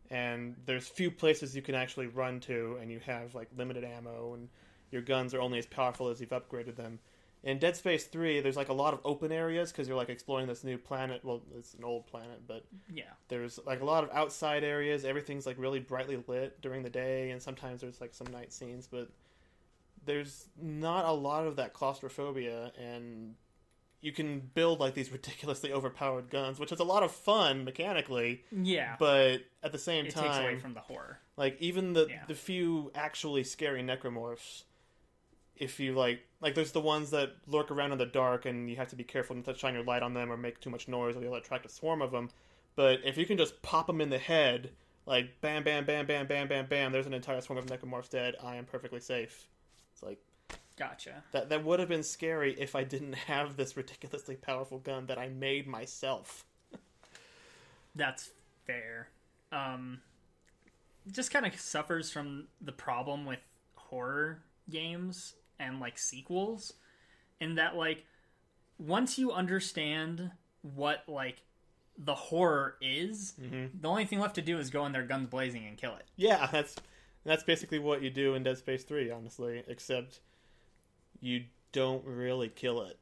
and there's few places you can actually run to, and you have like limited ammo, and your guns are only as powerful as you've upgraded them. In Dead Space 3, there's like a lot of open areas because you're like exploring this new planet. Well, it's an old planet, but there's like a lot of outside areas. Everything's like really brightly lit during the day, and sometimes there's like some night scenes, but there's not a lot of that claustrophobia, and you can build like these ridiculously overpowered guns, which is a lot of fun mechanically. Yeah. But at the same time, it takes away from the horror. Like even the few actually scary necromorphs, if you like there's the ones that lurk around in the dark and you have to be careful not to shine your light on them or make too much noise or you'll attract a swarm of them. But if you can just pop them in the head, like bam, bam, bam, bam, bam, bam, bam, there's an entire swarm of necromorphs dead. I am perfectly safe. It's like, gotcha. That would have been scary if I didn't have this ridiculously powerful gun that I made myself. That's fair. Just kind of suffers from the problem with horror games and like sequels, in that like once you understand what like the horror is, the only thing left to do is go in there guns blazing and kill it. Yeah, that's basically what you do in Dead Space 3, honestly, except you don't really kill it.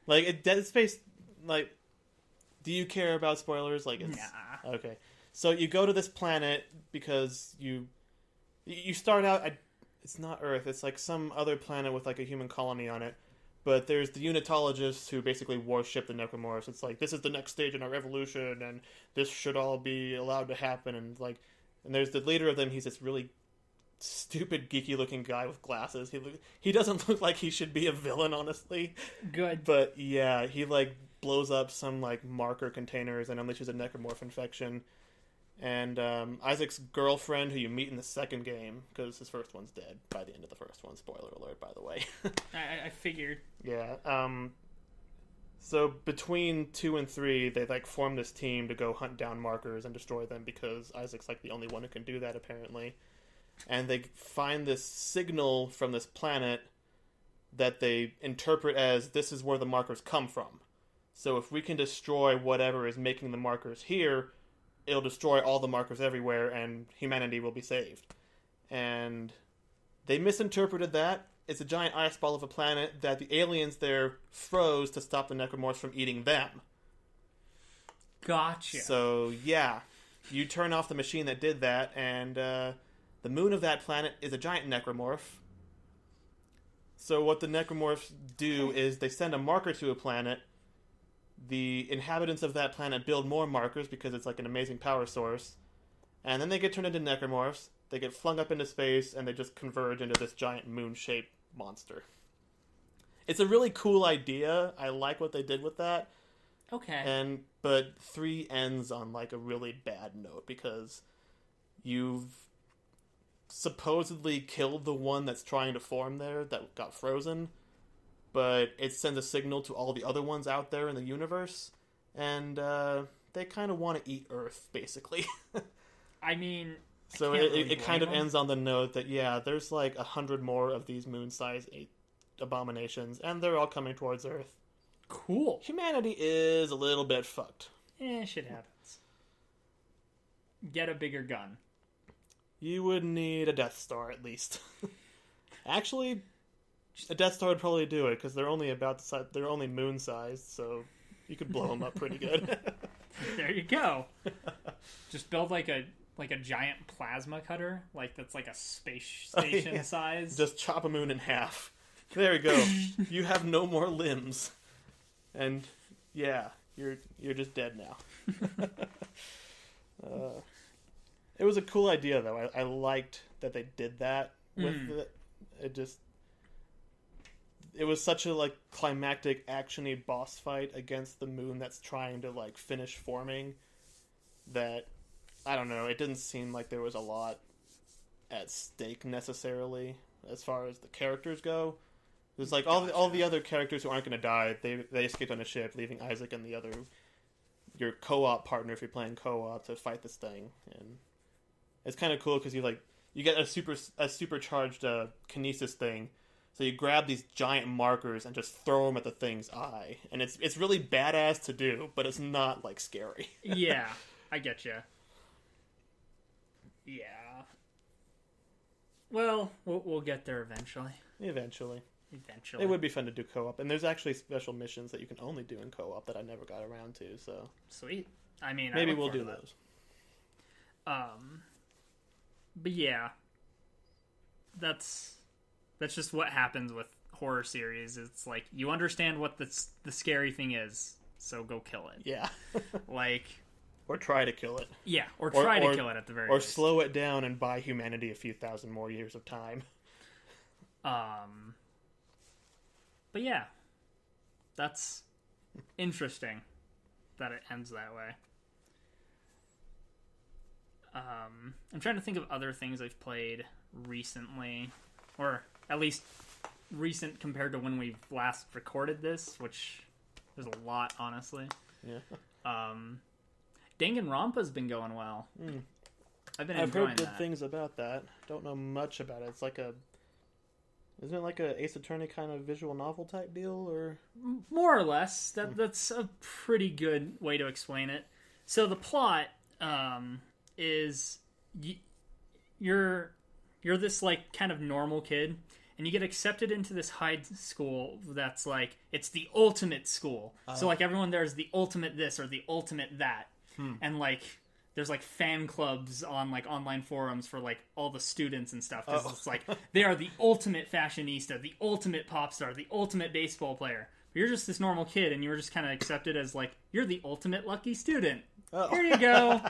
Like in Dead Space, like, do you care about spoilers? Like, it's okay. So you go to this planet because you start out. It's not Earth. It's like some other planet with like a human colony on it. But there's the Unitologists who basically worship the necromorphs. It's like, this is the next stage in our evolution, and this should all be allowed to happen. And like, and there's the leader of them. He's this really stupid, geeky-looking guy with glasses. He doesn't look like he should be a villain, honestly. Good. But yeah, he like blows up some like marker containers and unleashes a necromorph infection. And Isaac's girlfriend, who you meet in the second game, because his first one's dead by the end of the first one. Spoiler alert, by the way. I figured. Yeah. So between 2 and 3, they like form this team to go hunt down markers and destroy them because Isaac's like the only one who can do that, apparently. And they find this signal from this planet that they interpret as, this is where the markers come from. So if we can destroy whatever is making the markers here, it'll destroy all the markers everywhere, and humanity will be saved. And they misinterpreted that. It's a giant ice ball of a planet that the aliens there froze to stop the necromorphs from eating them. Gotcha. So, yeah. You turn off the machine that did that, and the moon of that planet is a giant necromorph. So what the necromorphs do is they send a marker to a planet. The inhabitants of that planet build more markers because it's like an amazing power source. And then they get turned into necromorphs. They get flung up into space, and they just converge into this giant moon-shaped monster. It's a really cool idea. I like what they did with that. Okay. But 3 ends on like a really bad note because you've supposedly killed the one that's trying to form there that got frozen. but it sends a signal to all the other ones out there in the universe, and they kind of want to eat Earth, basically. I mean, so it kind of ends on the note that, yeah, there's like 100 more of these moon-sized abominations, and they're all coming towards Earth. Cool. Humanity is a little bit fucked. Shit happens. Get a bigger gun. You would need a Death Star, at least. Actually, a Death Star would probably do it, because they're only about the size, they're only moon-sized, so you could blow them up pretty good. There you go. Just build like a giant plasma cutter, like that's like a space station size. Just chop a moon in half. There you go. You have no more limbs, and yeah, you're just dead now. It was a cool idea, though. I liked that they did that with it. It was such a like climactic, actiony boss fight against the moon that's trying to like finish forming. That I don't know. It didn't seem like there was a lot at stake necessarily as far as the characters go. It was like all the other characters who aren't going to die. They escaped on a ship, leaving Isaac and your co-op partner if you're playing co-op to fight this thing. And it's kind of cool because you get a supercharged kinesis thing. So you grab these giant markers and just throw them at the thing's eye, and it's really badass to do, but it's not like scary. Yeah, I get you. Yeah. Well, we'll get there eventually. Eventually. It would be fun to do co-op, and there's actually special missions that you can only do in co-op that I never got around to. So sweet. I mean, maybe we'll do those. But yeah, that's just what happens with horror series. It's like you understand what the scary thing is, so go kill it. Yeah. Like, or try to kill it. Yeah, or try to kill it at the very least. Or slow it down and buy humanity a few thousand more years of time. But yeah, that's interesting that it ends that way. I'm trying to think of other things I've played recently, or at least recent compared to when we last recorded this, which there's a lot, honestly. Yeah. Danganronpa's been going well. I've heard good things about that. Don't know much about it. It's like isn't it like a Ace Attorney kind of visual novel type deal, or more or less? That's a pretty good way to explain it. So the plot is you're this like kind of normal kid, and you get accepted into this high school that's like it's the ultimate school. So like everyone there is the ultimate this or the ultimate that, and like there's like fan clubs on like online forums for like all the students and stuff because it's like they are the ultimate fashionista, the ultimate pop star, the ultimate baseball player. But you're just this normal kid, and you're just kind of accepted as like you're the ultimate lucky student. Here you go.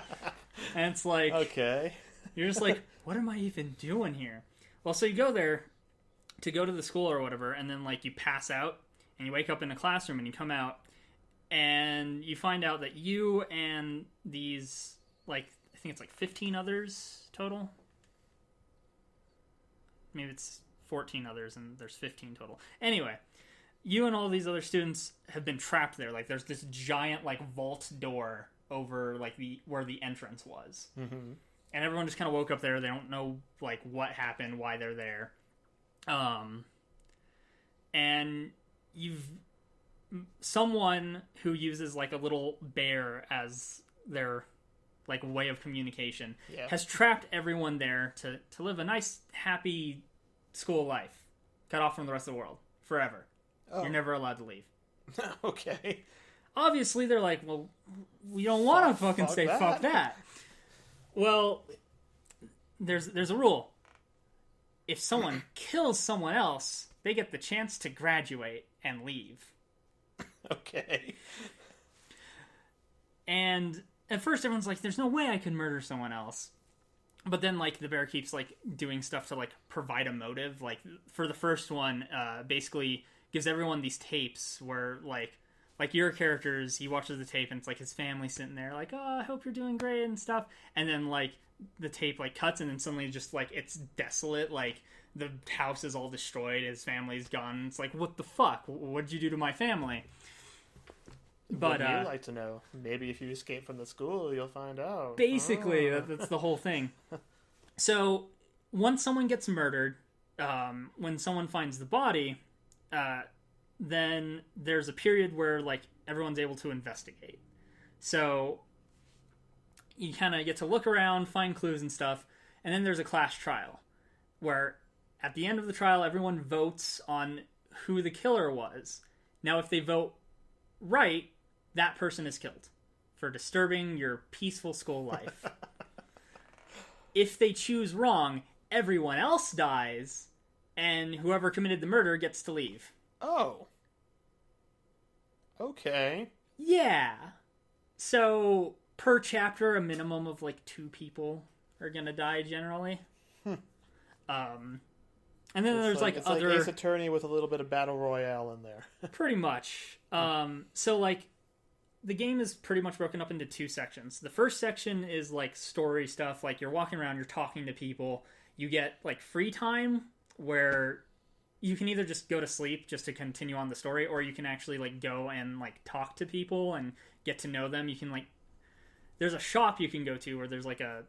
And it's like, okay, you're just like, what am I even doing here? Well, so you go there to go to the school or whatever, and then like you pass out and you wake up in a classroom and you come out and you find out that you and these like I think it's like 15 others total. Maybe it's 14 others and there's 15 total. Anyway, you and all these other students have been trapped there. Like there's this giant like vault door over like where the entrance was. Mm-hmm. And everyone just kind of woke up there. They don't know like what happened, why they're there. And you've someone who uses like a little bear as their like way of communication has trapped everyone there to live a nice, happy school life, cut off from the rest of the world forever. You're never allowed to leave. Okay. Obviously, they're like, well, we don't want to fucking say that. fuck that. Well, there's a rule. If someone kills someone else, they get the chance to graduate and leave. Okay. And at first everyone's like, there's no way I could murder someone else. But then, like, the bear keeps, like, doing stuff to, like, provide a motive. Like, for the first one, basically gives everyone these tapes where, like your characters, he watches the tape and it's, like, his family sitting there, like, oh, I hope you're doing great and stuff. And then, like, the tape, like, cuts and then suddenly just, like, it's desolate. Like, the house is all destroyed, his family's gone. It's like, what the fuck? What'd you do to my family? But would you like to know? Maybe if you escape from the school, you'll find out. Basically, that's the whole thing. So, once someone gets murdered, when someone finds the body, then there's a period where, like, everyone's able to investigate. So, you kind of get to look around, find clues and stuff, and then there's a class trial, where at the end of the trial, everyone votes on who the killer was. Now, if they vote right, that person is killed for disturbing your peaceful school life. If they choose wrong, everyone else dies, and whoever committed the murder gets to leave. Oh. Okay. Yeah. So, per chapter, a minimum of, like, 2 people are gonna die, generally. And then there's, like, other... like Ace Attorney with a little bit of Battle Royale in there. Pretty much. So, like, the game is pretty much broken up into 2 sections. The first section is, like, story stuff. Like, you're walking around, you're talking to people. You get, like, free time where you can either just go to sleep just to continue on the story, or you can actually, like, go and, like, talk to people and get to know them. You can, like... There's a shop you can go to where there's, like, a...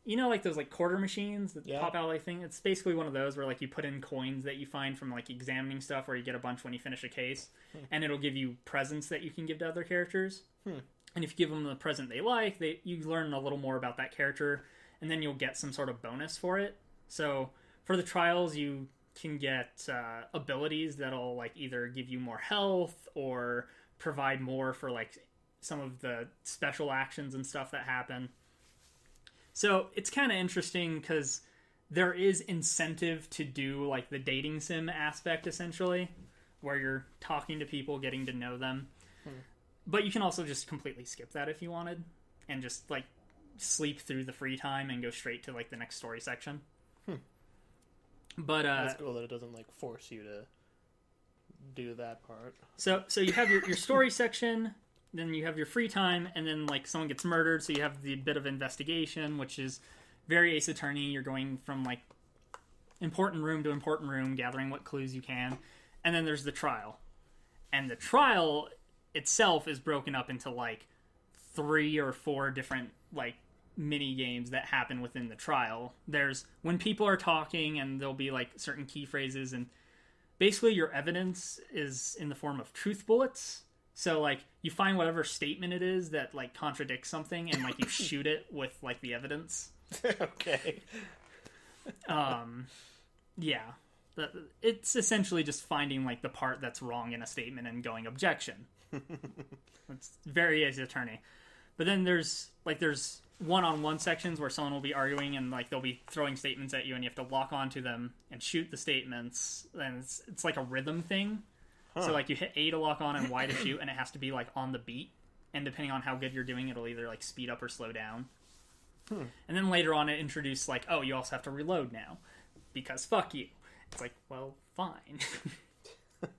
You know, like, those, like, quarter machines that pop out, like, thing? It's basically one of those where, like, you put in coins that you find from, like, examining stuff, where you get a bunch when you finish a case, and it'll give you presents that you can give to other characters. And if you give them the present they like, you learn a little more about that character, and then you'll get some sort of bonus for it. So, for the trials, you can get abilities that'll, like, either give you more health, or provide more for, like, some of the special actions and stuff that happen. So it's kind of interesting because there is incentive to do, like, the dating sim aspect, essentially, where you're talking to people, getting to know them. But you can also just completely skip that if you wanted, and just, like, sleep through the free time and go straight to, like, the next story section. But that's cool that it doesn't, like, force you to do that part. So you have your story section. Then you have your free time, and then, like, someone gets murdered, so you have the bit of investigation, which is very Ace Attorney. You're going from, like, important room to important room, gathering what clues you can. And then there's the trial. And the trial itself is broken up into, like, 3 or 4 different, like, mini games that happen within the trial. There's when people are talking, and there'll be, like, certain key phrases, and basically your evidence is in the form of truth bullets. So, like, you find whatever statement it is that, like, contradicts something, and, like, you shoot it with, like, the evidence. Okay. Yeah. It's essentially just finding, like, the part that's wrong in a statement and going objection. It's very Ace Attorney. But then there's one-on-one sections where someone will be arguing, and, like, they'll be throwing statements at you, and you have to lock onto them and shoot the statements. And it's like a rhythm thing. So, like, you hit A to lock on and Y to shoot, and it has to be, like, on the beat. And depending on how good you're doing, it'll either, like, speed up or slow down. And then later on, it introduced, like, oh, you also have to reload now. Because fuck you. It's like, well, fine.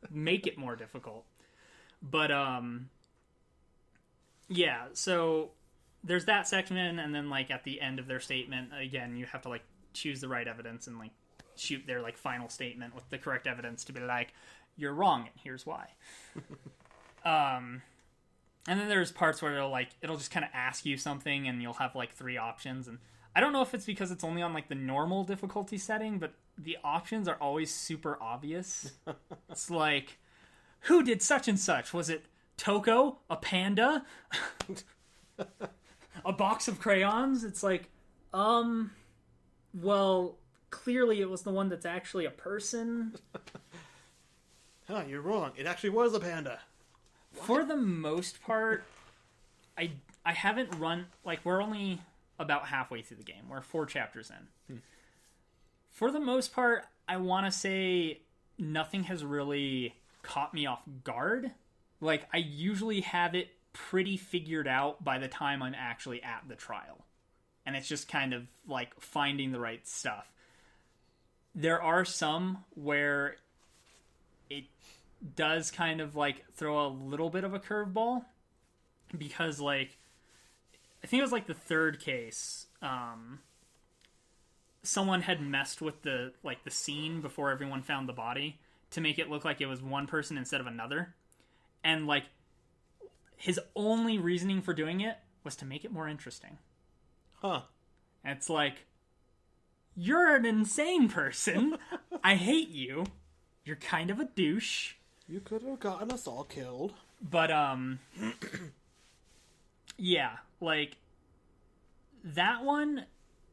Make it more difficult. But, yeah, so there's that section, and then, like, at the end of their statement, again, you have to, like, choose the right evidence and, like, shoot their, like, final statement with the correct evidence to be like, you're wrong, and here's why. And then there's parts where it'll just kind of ask you something, and you'll have, like, 3 options. And I don't know if it's because it's only on, like, the normal difficulty setting, but the options are always super obvious. It's like, who did such and such? Was it Toko? A panda? A box of crayons? It's like, well, clearly it was the one that's actually a person. You're wrong. It actually was a panda. What? For the most part, I haven't run... Like, we're only about halfway through the game. We're 4 chapters in. For the most part, I want to say nothing has really caught me off guard. Like, I usually have it pretty figured out by the time I'm actually at the trial. And it's just kind of, like, finding the right stuff. There are some where it does kind of, like, throw a little bit of a curveball, because, like, I think it was, like, the 3rd case, someone had messed with the scene before everyone found the body to make it look like it was one person instead of another. And, like, his only reasoning for doing it was to make it more interesting. Huh. And it's like, you're an insane person. I hate you. You're kind of a douche. You could have gotten us all killed. But, yeah, like, that one,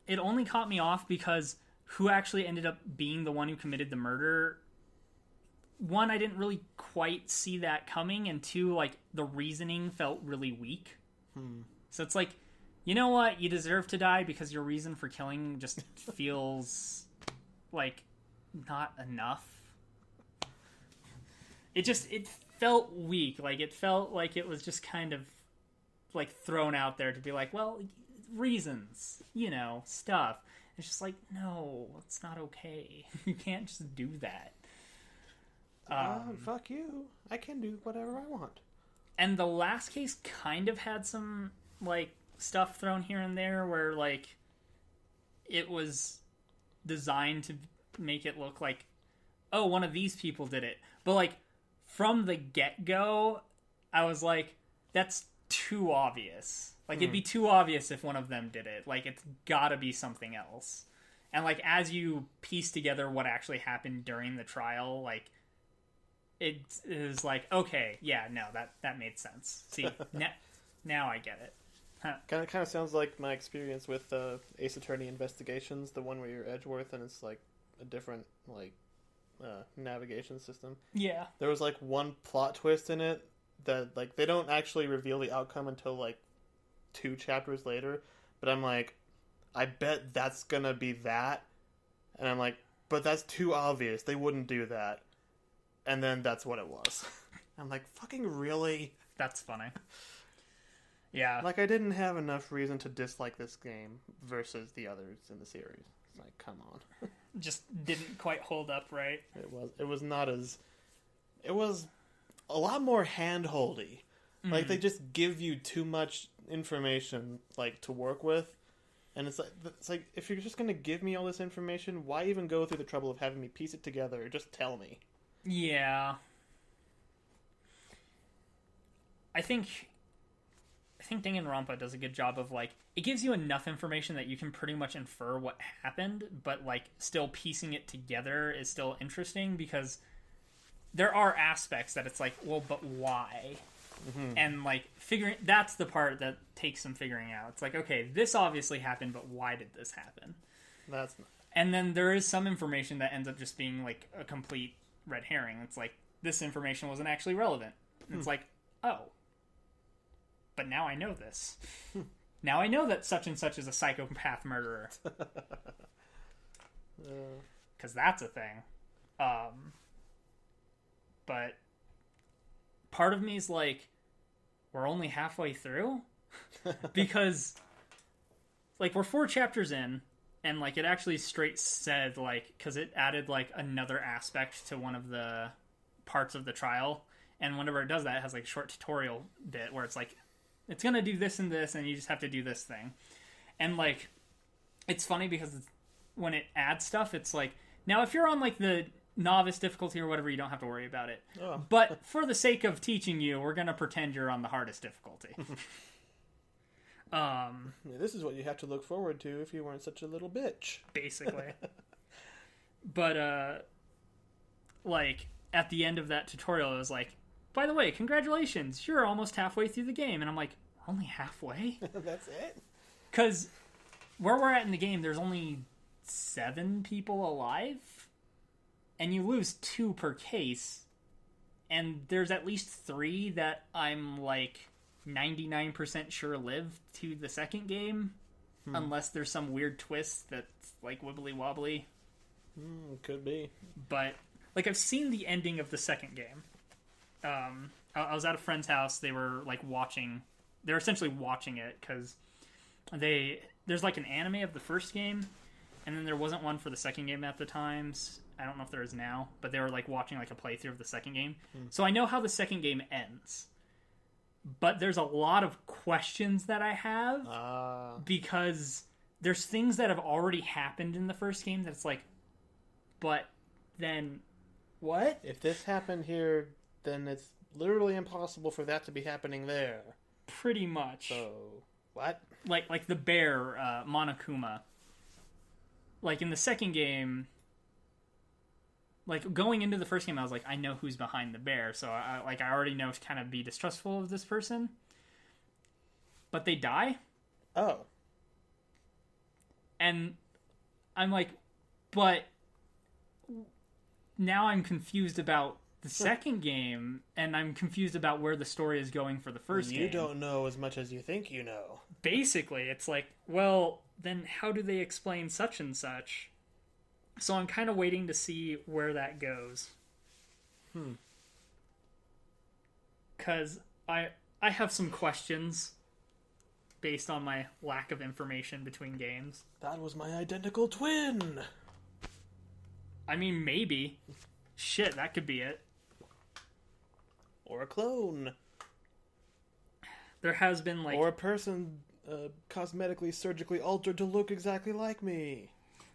it only caught me off because who actually ended up being the one who committed the murder, one, I didn't really quite see that coming, and two, like, the reasoning felt really weak. So it's like, you know what? You deserve to die because your reason for killing just feels like not enough. It felt weak. Like, it felt like it was just kind of, like, thrown out there to be like, well, reasons, you know, stuff. It's just like, no, it's not okay. You can't just do that. Fuck you. I can do whatever I want. And the last case kind of had some, like, stuff thrown here and there where, like, it was designed to make it look like, oh, one of these people did it. But, like, from the get-go, I was like, that's too obvious. Like, it'd be too obvious if one of them did it. Like, it's gotta be something else. And, like, as you piece together what actually happened during the trial, like, it is like, okay, yeah, no, that made sense. See, now I get it. Huh. Kind of sounds like my experience with Ace Attorney Investigations, the one where you're Edgeworth and it's like a different like navigation system. Yeah. There was like one plot twist in it that like they don't actually reveal the outcome until like 2 chapters later, but I'm like, I bet that's gonna be that, and I'm like, but that's too obvious. They wouldn't do that. And then that's what it was. I'm like, fucking really? That's funny. Yeah. Like, I didn't have enough reason to dislike this game versus the others in the series. It's like, come on. Just didn't quite hold up, right? It was not as... It was a lot more hand-holdy. Like, they just give you too much information, like, to work with. And it's like, if you're just gonna give me all this information, why even go through the trouble of having me piece it together? Just tell me. Yeah. I think Danganronpa does a good job of, like, it gives you enough information that you can pretty much infer what happened, but, like, still piecing it together is still interesting because there are aspects that it's like, well, but why? Mm-hmm. And, like, that's the part that takes some figuring out. It's like, okay, this obviously happened, but why did this happen? That's not... And then there is some information that ends up just being, like, a complete red herring. It's like, this information wasn't actually relevant. And it's like, oh. But now I know this. Now I know that such and such is a psychopath murderer. Because that's a thing. But part of me is like, we're only halfway through? Because, like, we're 4 chapters in, and, like, it actually straight said, like, because it added, like, another aspect to one of the parts of the trial. And whenever it does that, it has, like, a short tutorial bit where it's like, it's going to do this and this, and you just have to do this thing. And, like, it's funny because when it adds stuff, it's like, now if you're on, like, the novice difficulty or whatever, you don't have to worry about it. Oh. But for the sake of teaching you, we're going to pretend you're on the hardest difficulty. This is what you have to look forward to if you weren't such a little bitch. Basically. But, like, at the end of that tutorial, it was like, by the way, congratulations, you're almost halfway through the game. And I'm like, only halfway? That's it? Because where we're at in the game, there's only 7 people alive. And you lose 2 per case. And there's at least 3 that I'm, like, 99% sure live to the second game. Unless there's some weird twist that's, like, wibbly-wobbly. Could be. But, like, I've seen the ending of the second game. I was at a friend's house. They were, like, watching... They were essentially watching it, because there's, like, an anime of the first game, and then there wasn't one for the second game at the times. I don't know if there is now, but they were, like, watching, like, a playthrough of the second game. So I know how the second game ends. But there's a lot of questions that I have, because there's things that have already happened in the first game that's like, but then what? If this happened here, then it's literally impossible for that to be happening there. Pretty much. So, what? Like the bear, Monokuma. Like, in the second game, like, going into the first game, I was like, I know who's behind the bear, so I already know to kind of be distrustful of this person. But they die? Oh. And I'm like, but now I'm confused about the second game, and I'm confused about where the story is going for the first game. You don't know as much as you think you know. Basically, it's like, well, then how do they explain such and such? So I'm kind of waiting to see where that goes. Because I have some questions based on my lack of information between games. That was my identical twin! I mean, maybe. Shit, that could be it. Or a clone. There has been, like... Or a person cosmetically, surgically altered to look exactly like me.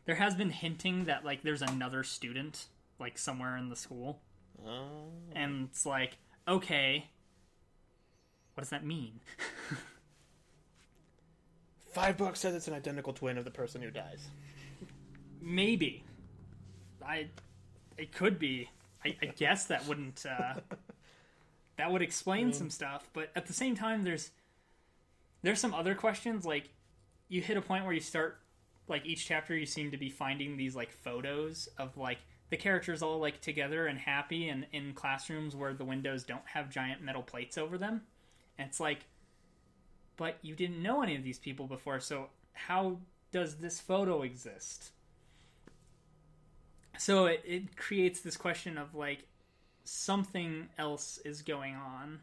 There has been hinting that, like, there's another student, like, somewhere in the school. Oh. And it's like, okay, what does that mean? $5 says it's an identical twin of the person who dies. Maybe. It could be. I guess that wouldn't, that would explain some stuff, but at the same time, there's some other questions, like, you hit a point where you start, like, each chapter you seem to be finding these, like, photos of, like, the characters all, like, together and happy and in classrooms where the windows don't have giant metal plates over them. And it's like, but you didn't know any of these people before, so how does this photo exist? So it creates this question of, like, something else is going on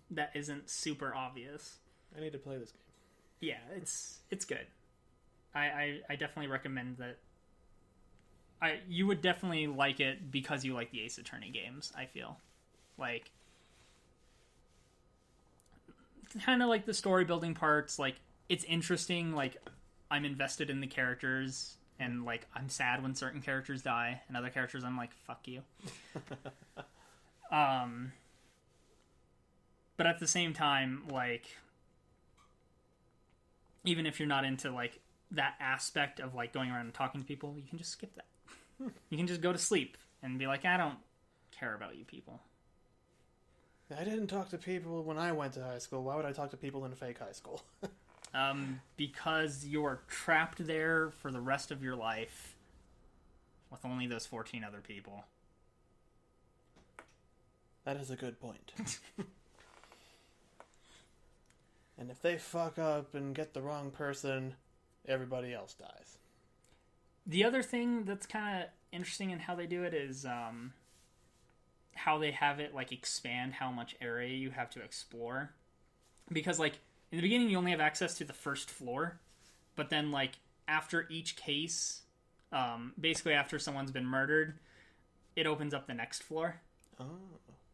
that isn't super obvious. I need to play this game. Yeah, it's good. I definitely recommend that. You would definitely like it because you like the Ace Attorney games, I feel. Like, kind of like the story building parts, like, it's interesting, like, I'm invested in the characters, and, like, I'm sad when certain characters die, and other characters I'm like, fuck you. But at the same time, like, even if you're not into, like, that aspect of, like, going around and talking to people, you can just skip that. You can just go to sleep and be like, I don't care about you people. I didn't talk to people when I went to high school. Why would I talk to people in a fake high school? Because you are trapped there for the rest of your life with only those 14 other people. That is a good point. And if they fuck up and get the wrong person, everybody else dies. The other thing that's kind of interesting in how they do it is how they have it, like, expand how much area you have to explore. Because, like, in the beginning you only have access to the first floor, but then, like, after each case, basically after someone's been murdered, it opens up the next floor. Oh.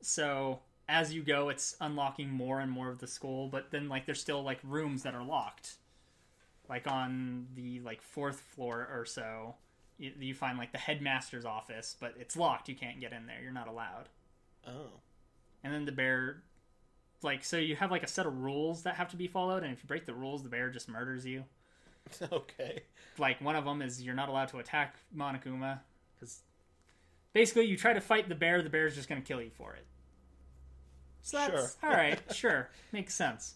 So as you go, it's unlocking more and more of the school, but then, like, there's still, like, rooms that are locked. Like, on the, like, 4th floor or so, you find, like, the headmaster's office, but it's locked. You can't get in there. You're not allowed. Oh. And then the bear, like, so you have, like, a set of rules that have to be followed, and if you break the rules, the bear just murders you. Okay. Like, one of them is you're not allowed to attack Monokuma, because basically you try to fight the bear's just going to kill you for it. So that's, sure. Alright, sure. Makes sense.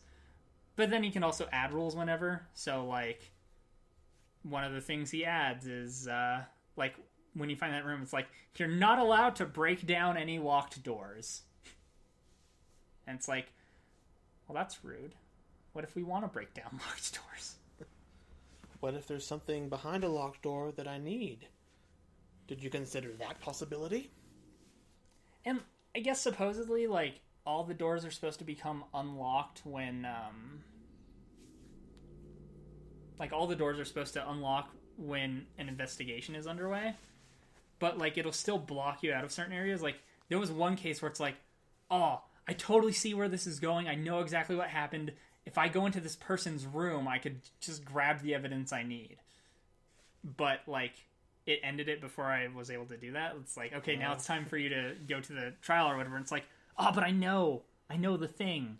But then he can also add rules whenever. So, like, one of the things he adds is, like, when you find that room, it's like, you're not allowed to break down any locked doors. And it's like, well, that's rude. What if we want to break down locked doors? What if there's something behind a locked door that I need? Did you consider that possibility? And I guess supposedly, like, all the doors are supposed to become unlocked when, like, all the doors are supposed to unlock when an investigation is underway. But, like, it'll still block you out of certain areas. Like, there was one case where it's like, oh, I totally see where this is going. I know exactly what happened. if I go into this person's room, I could just grab the evidence I need. But, like, it ended it before I was able to do that. It's like, okay, now it's time for you to go to the trial or whatever. And it's like, oh, but I know the thing.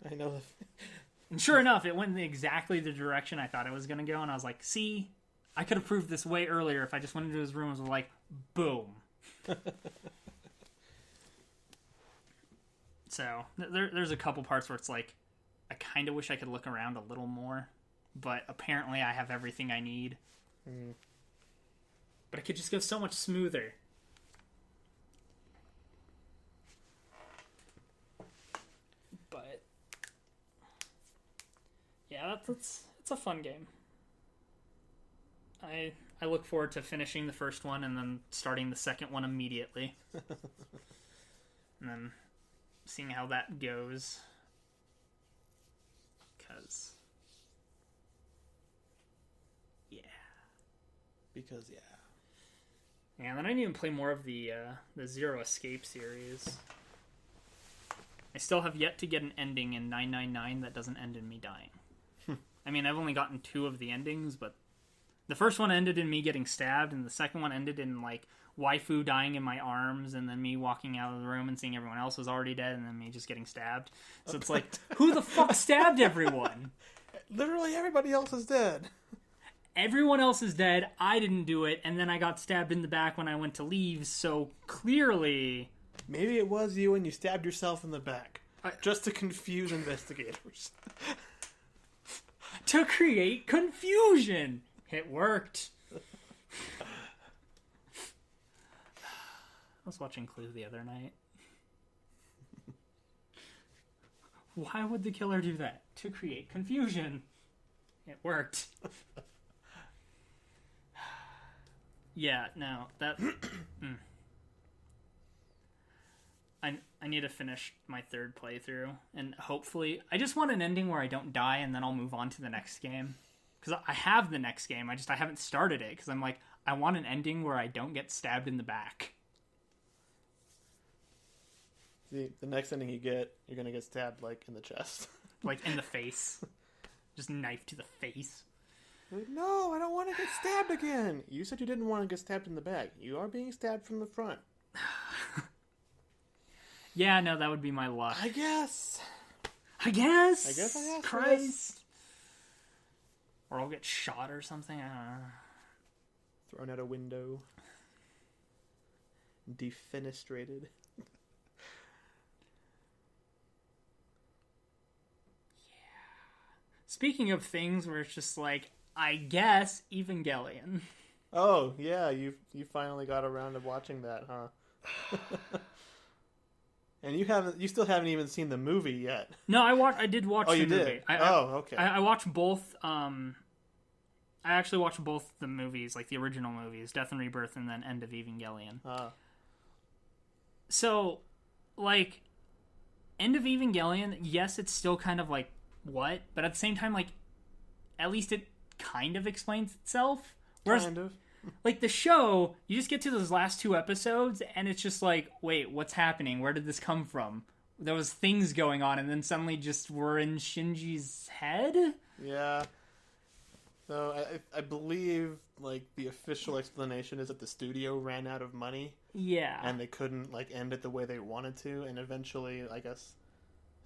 And sure enough, it went in exactly the direction I thought it was going to go. And I was like, see, I could have proved this way earlier if I just went into his room and was like, boom. So, there's a couple parts where it's like, I kind of wish I could look around a little more, but apparently I have everything I need. But it could just go so much smoother. But yeah, it's a fun game. I look forward to finishing the first one and then starting the second one immediately. And then seeing how that goes. Because yeah. And then I need to play more of the Zero Escape series. I still have yet to get an ending in 999 that doesn't end in me dying. I mean, I've only gotten 2 of the endings, but the first one ended in me getting stabbed, and the second one ended in, like, waifu dying in my arms, and then me walking out of the room and seeing everyone else was already dead, and then me just getting stabbed. So it's like, who the fuck stabbed everyone? Literally everybody else is dead. Everyone else is dead, I didn't do it, and then I got stabbed in the back when I went to leave, so clearly... Maybe it was you and you stabbed yourself in the back. Just to confuse investigators. To create confusion! It worked. I was watching Clue the other night. Why would the killer do that? To create confusion. It worked. Yeah, no, that... I need to finish my 3rd playthrough, and hopefully... I just want an ending where I don't die, and then I'll move on to the next game. Because I have the next game, I haven't started it, because I'm like, I want an ending where I don't get stabbed in the back. See, the next ending you get, you're gonna get stabbed, like, in the chest. Like, in the face. Just knife to the face. Like, no, I don't want to get stabbed again. You said you didn't want to get stabbed in the back. You are being stabbed from the front. Yeah, no, that would be my luck. I guess. Christ. Or I'll get shot or something. I don't know. Thrown out a window. Defenestrated. Speaking of things where it's just like, I guess Evangelion. Oh, yeah, you finally got around to watching that, huh? And you still haven't even seen the movie yet. No, I did watch the movie. Did? Okay. I watched both, I actually watched both the movies, like the original movies, Death and Rebirth and then End of Evangelion. So, like, End of Evangelion, yes, it's still kind of like, what? But at the same time, like, at least it kind of explains itself. Whereas, kind of. Like, the show, you just get to those last 2 episodes, and it's just like, wait, what's happening? Where did this come from? There was things going on, and then suddenly just we're in Shinji's head? Yeah. So, I believe, like, the official explanation is that the studio ran out of money. Yeah. And they couldn't, like, end it the way they wanted to, and eventually, I guess,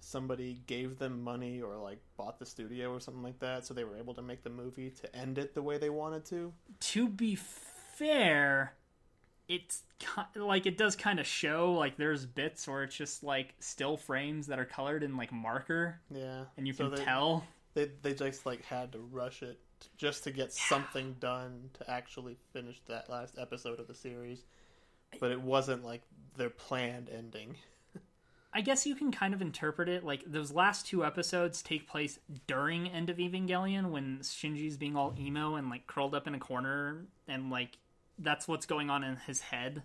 somebody gave them money or, like, bought the studio or something like that, so they were able to make the movie to end it the way they wanted to. To be fair, it's, like, it does kind of show, like, there's bits where it's just, like, still frames that are colored in, like, marker. Yeah. And you can tell. They just, like, had to rush it just to get something done to actually finish that last episode of the series. But it wasn't, like, their planned ending. I guess you can kind of interpret it, like, those last 2 episodes take place during End of Evangelion, when Shinji's being all emo and, like, curled up in a corner, and, like, that's what's going on in his head.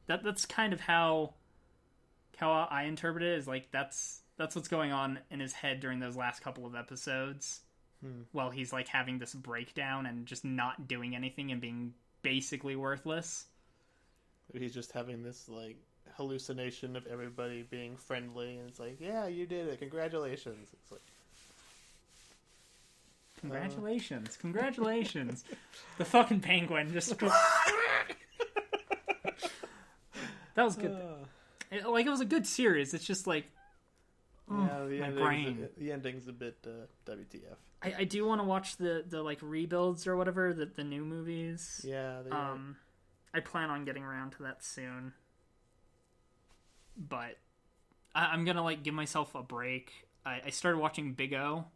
That's kind of how I interpret it, is, like, that's what's going on in his head during those last couple of episodes, while he's, like, having this breakdown and just not doing anything and being basically worthless. He's just having this, like, hallucination of everybody being friendly, and it's like, yeah, you did it, congratulations. It's like, Congratulations. The fucking penguin just... That was good. It was a good series. It's just like... Yeah, my brain. The ending's a bit WTF. I do want to watch the like rebuilds or whatever, the new movies. Yeah. I plan on getting around to that soon. But I'm going to like give myself a break. I started watching Big O.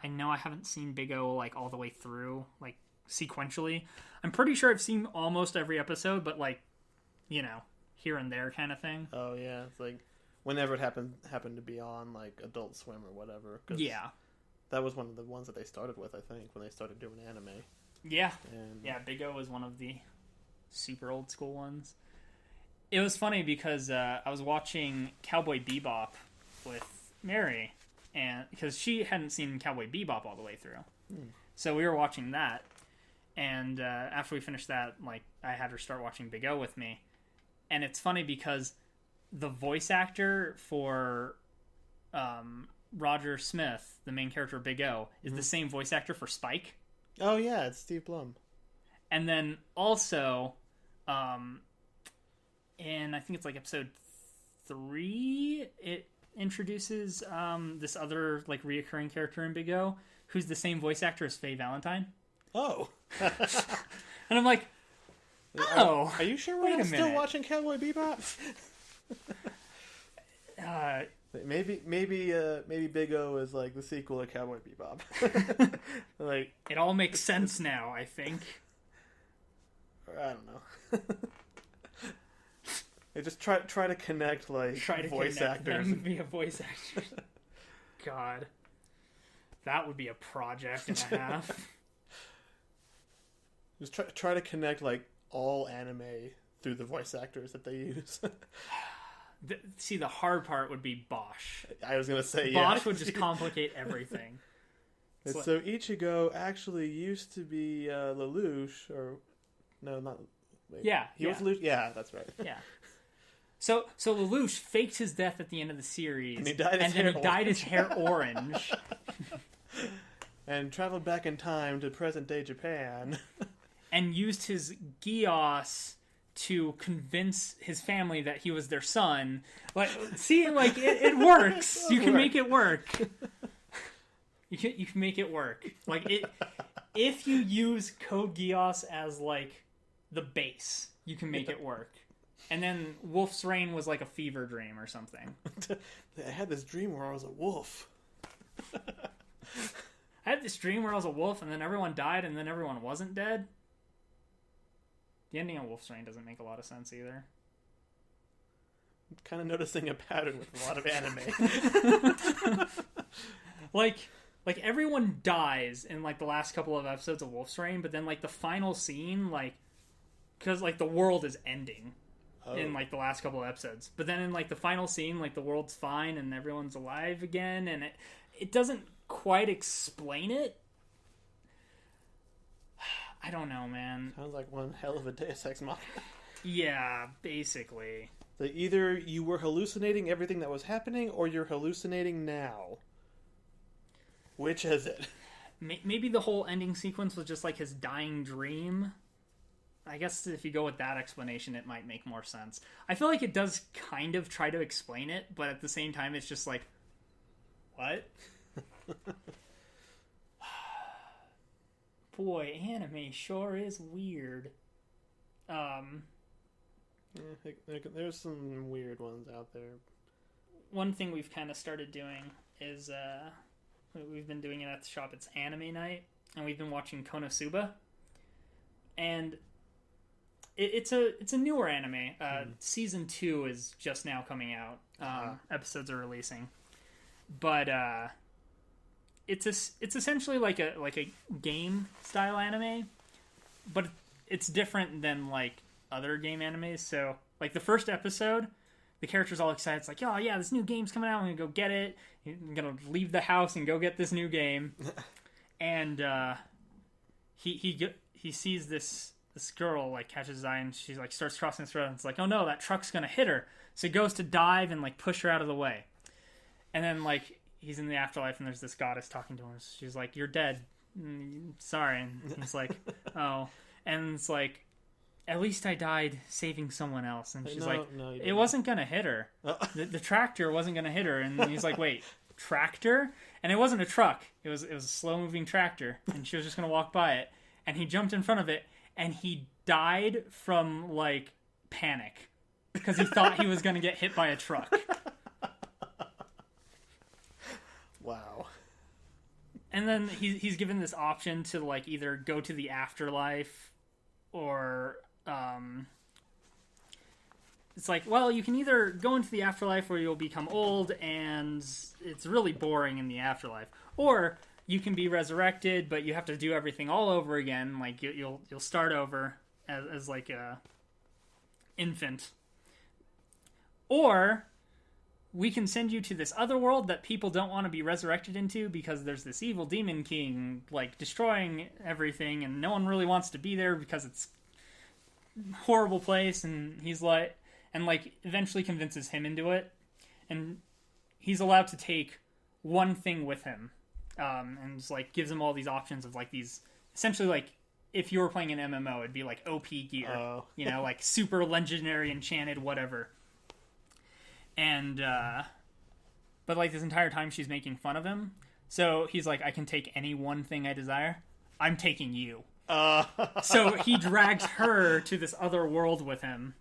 I know I haven't seen Big O like all the way through, like sequentially. I'm pretty sure I've seen almost every episode, but like, here and there kind of thing. Oh yeah, it's like whenever it happened to be on like Adult Swim or whatever. Yeah. That was one of the ones that they started with, I think, when they started doing anime. Yeah. Yeah, Big O was one of the super old school ones. It was funny because I was watching Cowboy Bebop with Mary, and because she hadn't seen Cowboy Bebop all the way through. So we were watching that, and after we finished that, like, I had her start watching Big O with me. And it's funny because the voice actor for Roger Smith, the main character of Big O, is the same voice actor for Spike. Oh yeah, it's Steve Blum. And then also, in I think it's like episode 3, it introduces this other like reoccurring character in Big O, who's the same voice actor as Faye Valentine. Oh. And I'm like, oh, are you sure we're still watching Cowboy Bebop? Maybe Big O is like the sequel to Cowboy Bebop. Like, it all makes sense now, I think. I don't know. They just try to connect voice actors them via voice actors. God, that would be a project and a half. Just try to connect like all anime through the voice actors that they use. See, the hard part would be Bosch. I was gonna say Bosch would just complicate everything. So Ichigo actually used to be Lelouch, or no, not. Wait, he was Lelouch. Yeah, that's right. Yeah. So Lelouch faked his death at the end of the series, and he dyed his hair orange, and traveled back in time to present day Japan, and used his Gios to convince his family that he was their son. Like, see, like it works. You can make it work. You can make it work. Like it, if you use Code Geass as like the base, you can make it work. And then Wolf's Rain was like a fever dream or something. I had this dream where I was a wolf. I had this dream where I was a wolf, and then everyone died, and then everyone wasn't dead. The ending of Wolf's Rain doesn't make a lot of sense either. I'm kind of noticing a pattern with a lot of anime. Like everyone dies in like the last couple of episodes of Wolf's Rain, but then like the final scene, like, because like the world is ending in like the last couple of episodes, but then in like the final scene, like the world's fine and everyone's alive again, and it doesn't quite explain it. I don't know, man. Sounds like one hell of a Deus Ex Machina. Yeah, basically. So either you were hallucinating everything that was happening, or you're hallucinating now. Which is it? Maybe the whole ending sequence was just like his dying dream. I guess if you go with that explanation, it might make more sense. I feel like it does kind of try to explain it, but at the same time, it's just like, what? Boy, anime sure is weird. There's some weird ones out there. One thing we've kind of started doing is we've been doing it at the shop. It's anime night, and we've been watching Konosuba, and it's a newer anime. Season 2 is just now coming out. Episodes are releasing, but it's essentially like a game style anime, but it's different than like other game animes. So like the first episode, the character's all excited. It's like, oh yeah, this new game's coming out. I'm gonna go get it. I'm gonna leave the house and go get this new game. And he sees this girl, like, catches his eye, and she like starts crossing his road. And it's like, oh no, that truck's gonna hit her. So he goes to dive and like push her out of the way. And then like he's in the afterlife, and there's this goddess talking to him. She's like, "You're dead. Sorry." And he's like, "Oh," and it's like, "At least I died saving someone else." And she's it wasn't gonna hit her. Oh. The tractor wasn't gonna hit her. And he's like, "Wait, tractor?" And it wasn't a truck. It was a slow moving tractor, and she was just gonna walk by it. And he jumped in front of it, and he died from like panic because he thought he was gonna get hit by a truck. Wow. And then he's given this option to like either go to the afterlife or it's like, well, you can either go into the afterlife where you'll become old and it's really boring in the afterlife, or you can be resurrected, but you have to do everything all over again. Like you'll start over as like a infant, or we can send you to this other world that people don't want to be resurrected into because there's this evil demon king, like, destroying everything, and no one really wants to be there because it's a horrible place, and he's like... And, like, eventually convinces him into it, and he's allowed to take one thing with him, and just, like, gives him all these options of, like, these... Essentially, like, if you were playing an MMO, it'd be, like, OP gear. You know, like, super legendary, enchanted, whatever. And, but like this entire time she's making fun of him. So he's like, I can take any one thing I desire. I'm taking you. So he drags her to this other world with him.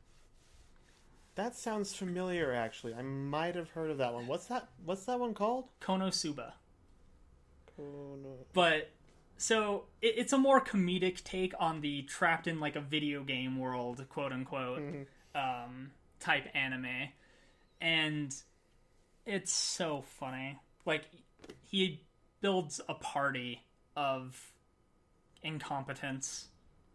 That sounds familiar, actually. I might have heard of that one. What's that one called? Konosuba. But, so, it's a more comedic take on the trapped in like a video game world, quote unquote, type anime. And it's so funny. Like, he builds a party of incompetence.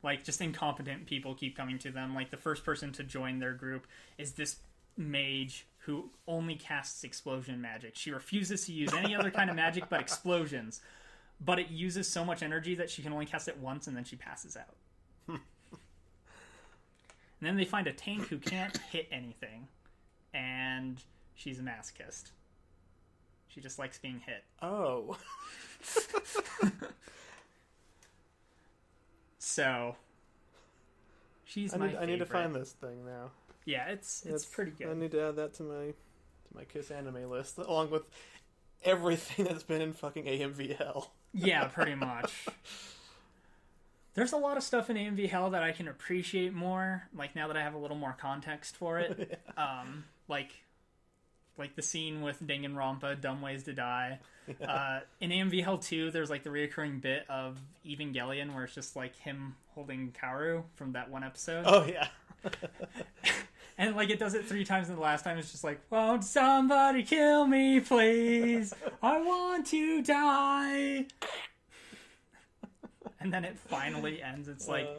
Like, just incompetent people keep coming to them. Like, the first person to join their group is this mage who only casts explosion magic. She refuses to use any other kind of magic but explosions. But it uses so much energy that she can only cast it once, and then she passes out. And then they find a tank who can't hit anything. And she's a masochist. She just likes being hit. Oh. So, she's my favorite. I need to find this thing now. Yeah, it's pretty good. I need to add that to my Kiss anime list, along with everything that's been in fucking AMVL. Yeah, pretty much. There's a lot of stuff in AMV Hell that I can appreciate more, like now that I have a little more context for it. Yeah. Like the scene with Danganronpa, Dumb Ways to Die. Yeah. In AMV Hell 2, there's like the reoccurring bit of Evangelion where it's just like him holding Kaoru from that one episode. Oh, yeah. And like it does it 3 times, and the last time it's just like, won't somebody kill me, please? I want to die. And then it finally ends. It's like,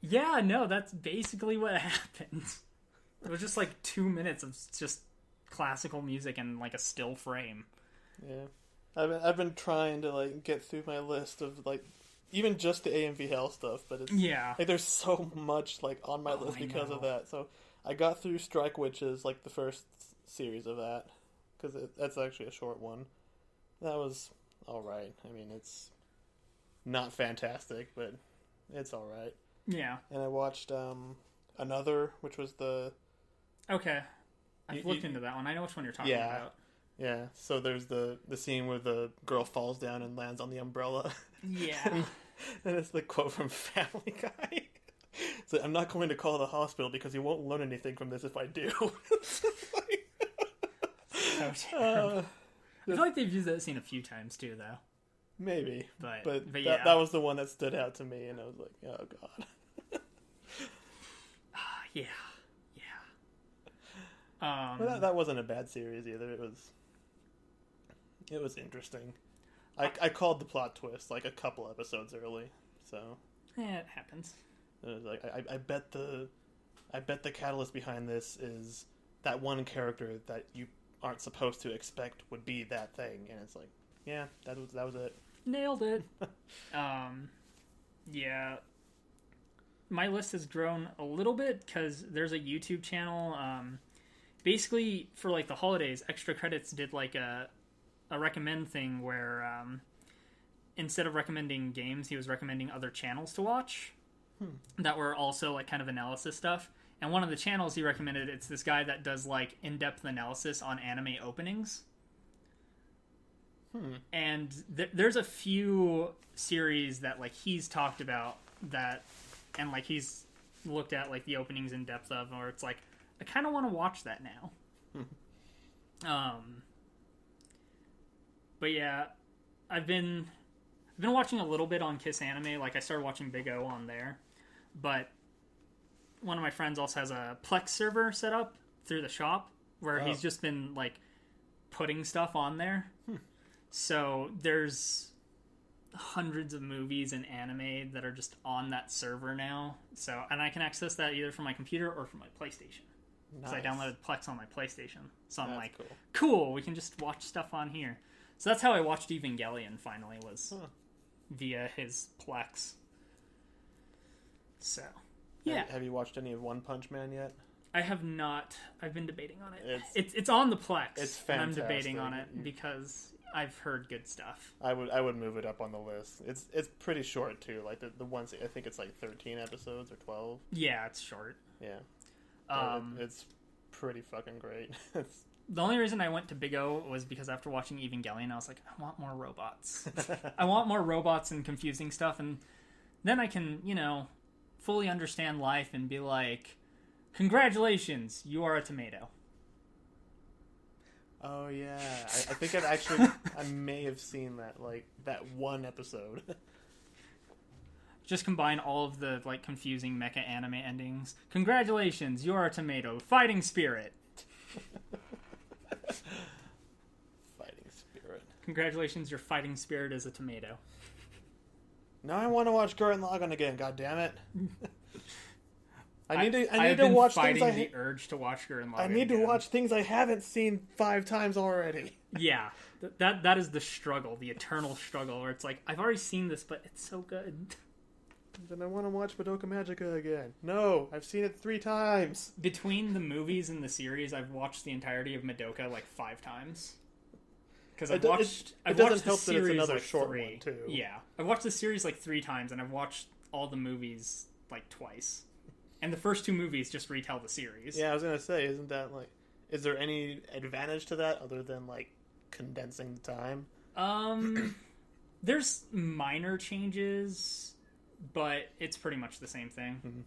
yeah, no, that's basically what happened. It was just like 2 minutes of just classical music and like a still frame. Yeah, I've been trying to like get through my list of like even just the AMV Hell stuff, but it's like there's so much like on my list because of that. So I got through Strike Witches, like the first series of that, because that's actually a short one. That was all right. I mean, it's not fantastic, but it's all right. Yeah. And I watched Another, which was the... Okay. I've looked into that one. I know which one you're talking about. Yeah. So there's the scene where the girl falls down and lands on the umbrella. Yeah. And it's the quote from Family Guy. It's like, I'm not going to call the hospital because you won't learn anything from this if I do. So terrible. I feel like they've used that scene a few times too, though. Maybe. But yeah. That was the one that stood out to me, and I was like, oh, God. Yeah. Well, that wasn't a bad series either. It was interesting. I called the plot twist like a couple episodes early, so yeah, it happens. It was like I bet the catalyst behind this is that one character that you aren't supposed to expect would be that thing, and it's like, yeah, that was it. Nailed it. Yeah. My list has grown a little bit because there's a YouTube channel. Basically, for like the holidays, Extra Credits did like a a recommend thing where instead of recommending games, he was recommending other channels to watch that were also like kind of analysis stuff. And one of the channels he recommended, it's this guy that does like in-depth analysis on anime openings. And there's a few series that like he's talked about that, and like he's looked at like the openings in depth of, or it's like I kind of want to watch that now. But yeah, I've been watching a little bit on Kiss Anime. Like I started watching Big O on there, but one of my friends also has a Plex server set up through the shop where he's just been like putting stuff on there. So there's hundreds of movies and anime that are just on that server now. So, and I can access that either from my computer or from my PlayStation. Because I downloaded Plex on my PlayStation. So I'm like, cool, we can just watch stuff on here. So that's how I watched Evangelion finally, was via his Plex. So, yeah. Have you watched any of One Punch Man yet? I have not. I've been debating on it. It's on the Plex. It's fantastic. And I'm debating on it because I've heard good stuff. I would move it up on the list. It's pretty short too. Like the ones, I think it's like 13 episodes or 12. Yeah, it's short. Yeah. It's pretty fucking great. The only reason I went to Big O was because after watching Evangelion, I was like, I want more robots. I want more robots and confusing stuff, and then I can, fully understand life and be like, congratulations, you are a tomato. Oh yeah, I think I may have seen that, like that one episode. Just combine all of the like confusing mecha anime endings. Congratulations, you are a tomato. Fighting spirit. Fighting spirit. Congratulations, your fighting spirit is a tomato. Now I want to watch Gurren Lagann again. God damn it! I need to watch things. The urge to watch Gurren Lagann. I need to watch things I haven't seen 5 times already. Yeah, that is the struggle, the eternal struggle, where it's like I've already seen this, but it's so good. Then I want to watch Madoka Magica again. No, I've seen it 3 times. Between the movies and the series, I've watched the entirety of Madoka like 5 times. Because I've watched the series another like short 3. One too. Yeah, I've watched the series like 3 times, and I've watched all the movies like twice. And the first 2 movies just retell the series. Yeah, I was gonna say, isn't that like? Is there any advantage to that other than like condensing the time? There's minor changes, but it's pretty much the same thing.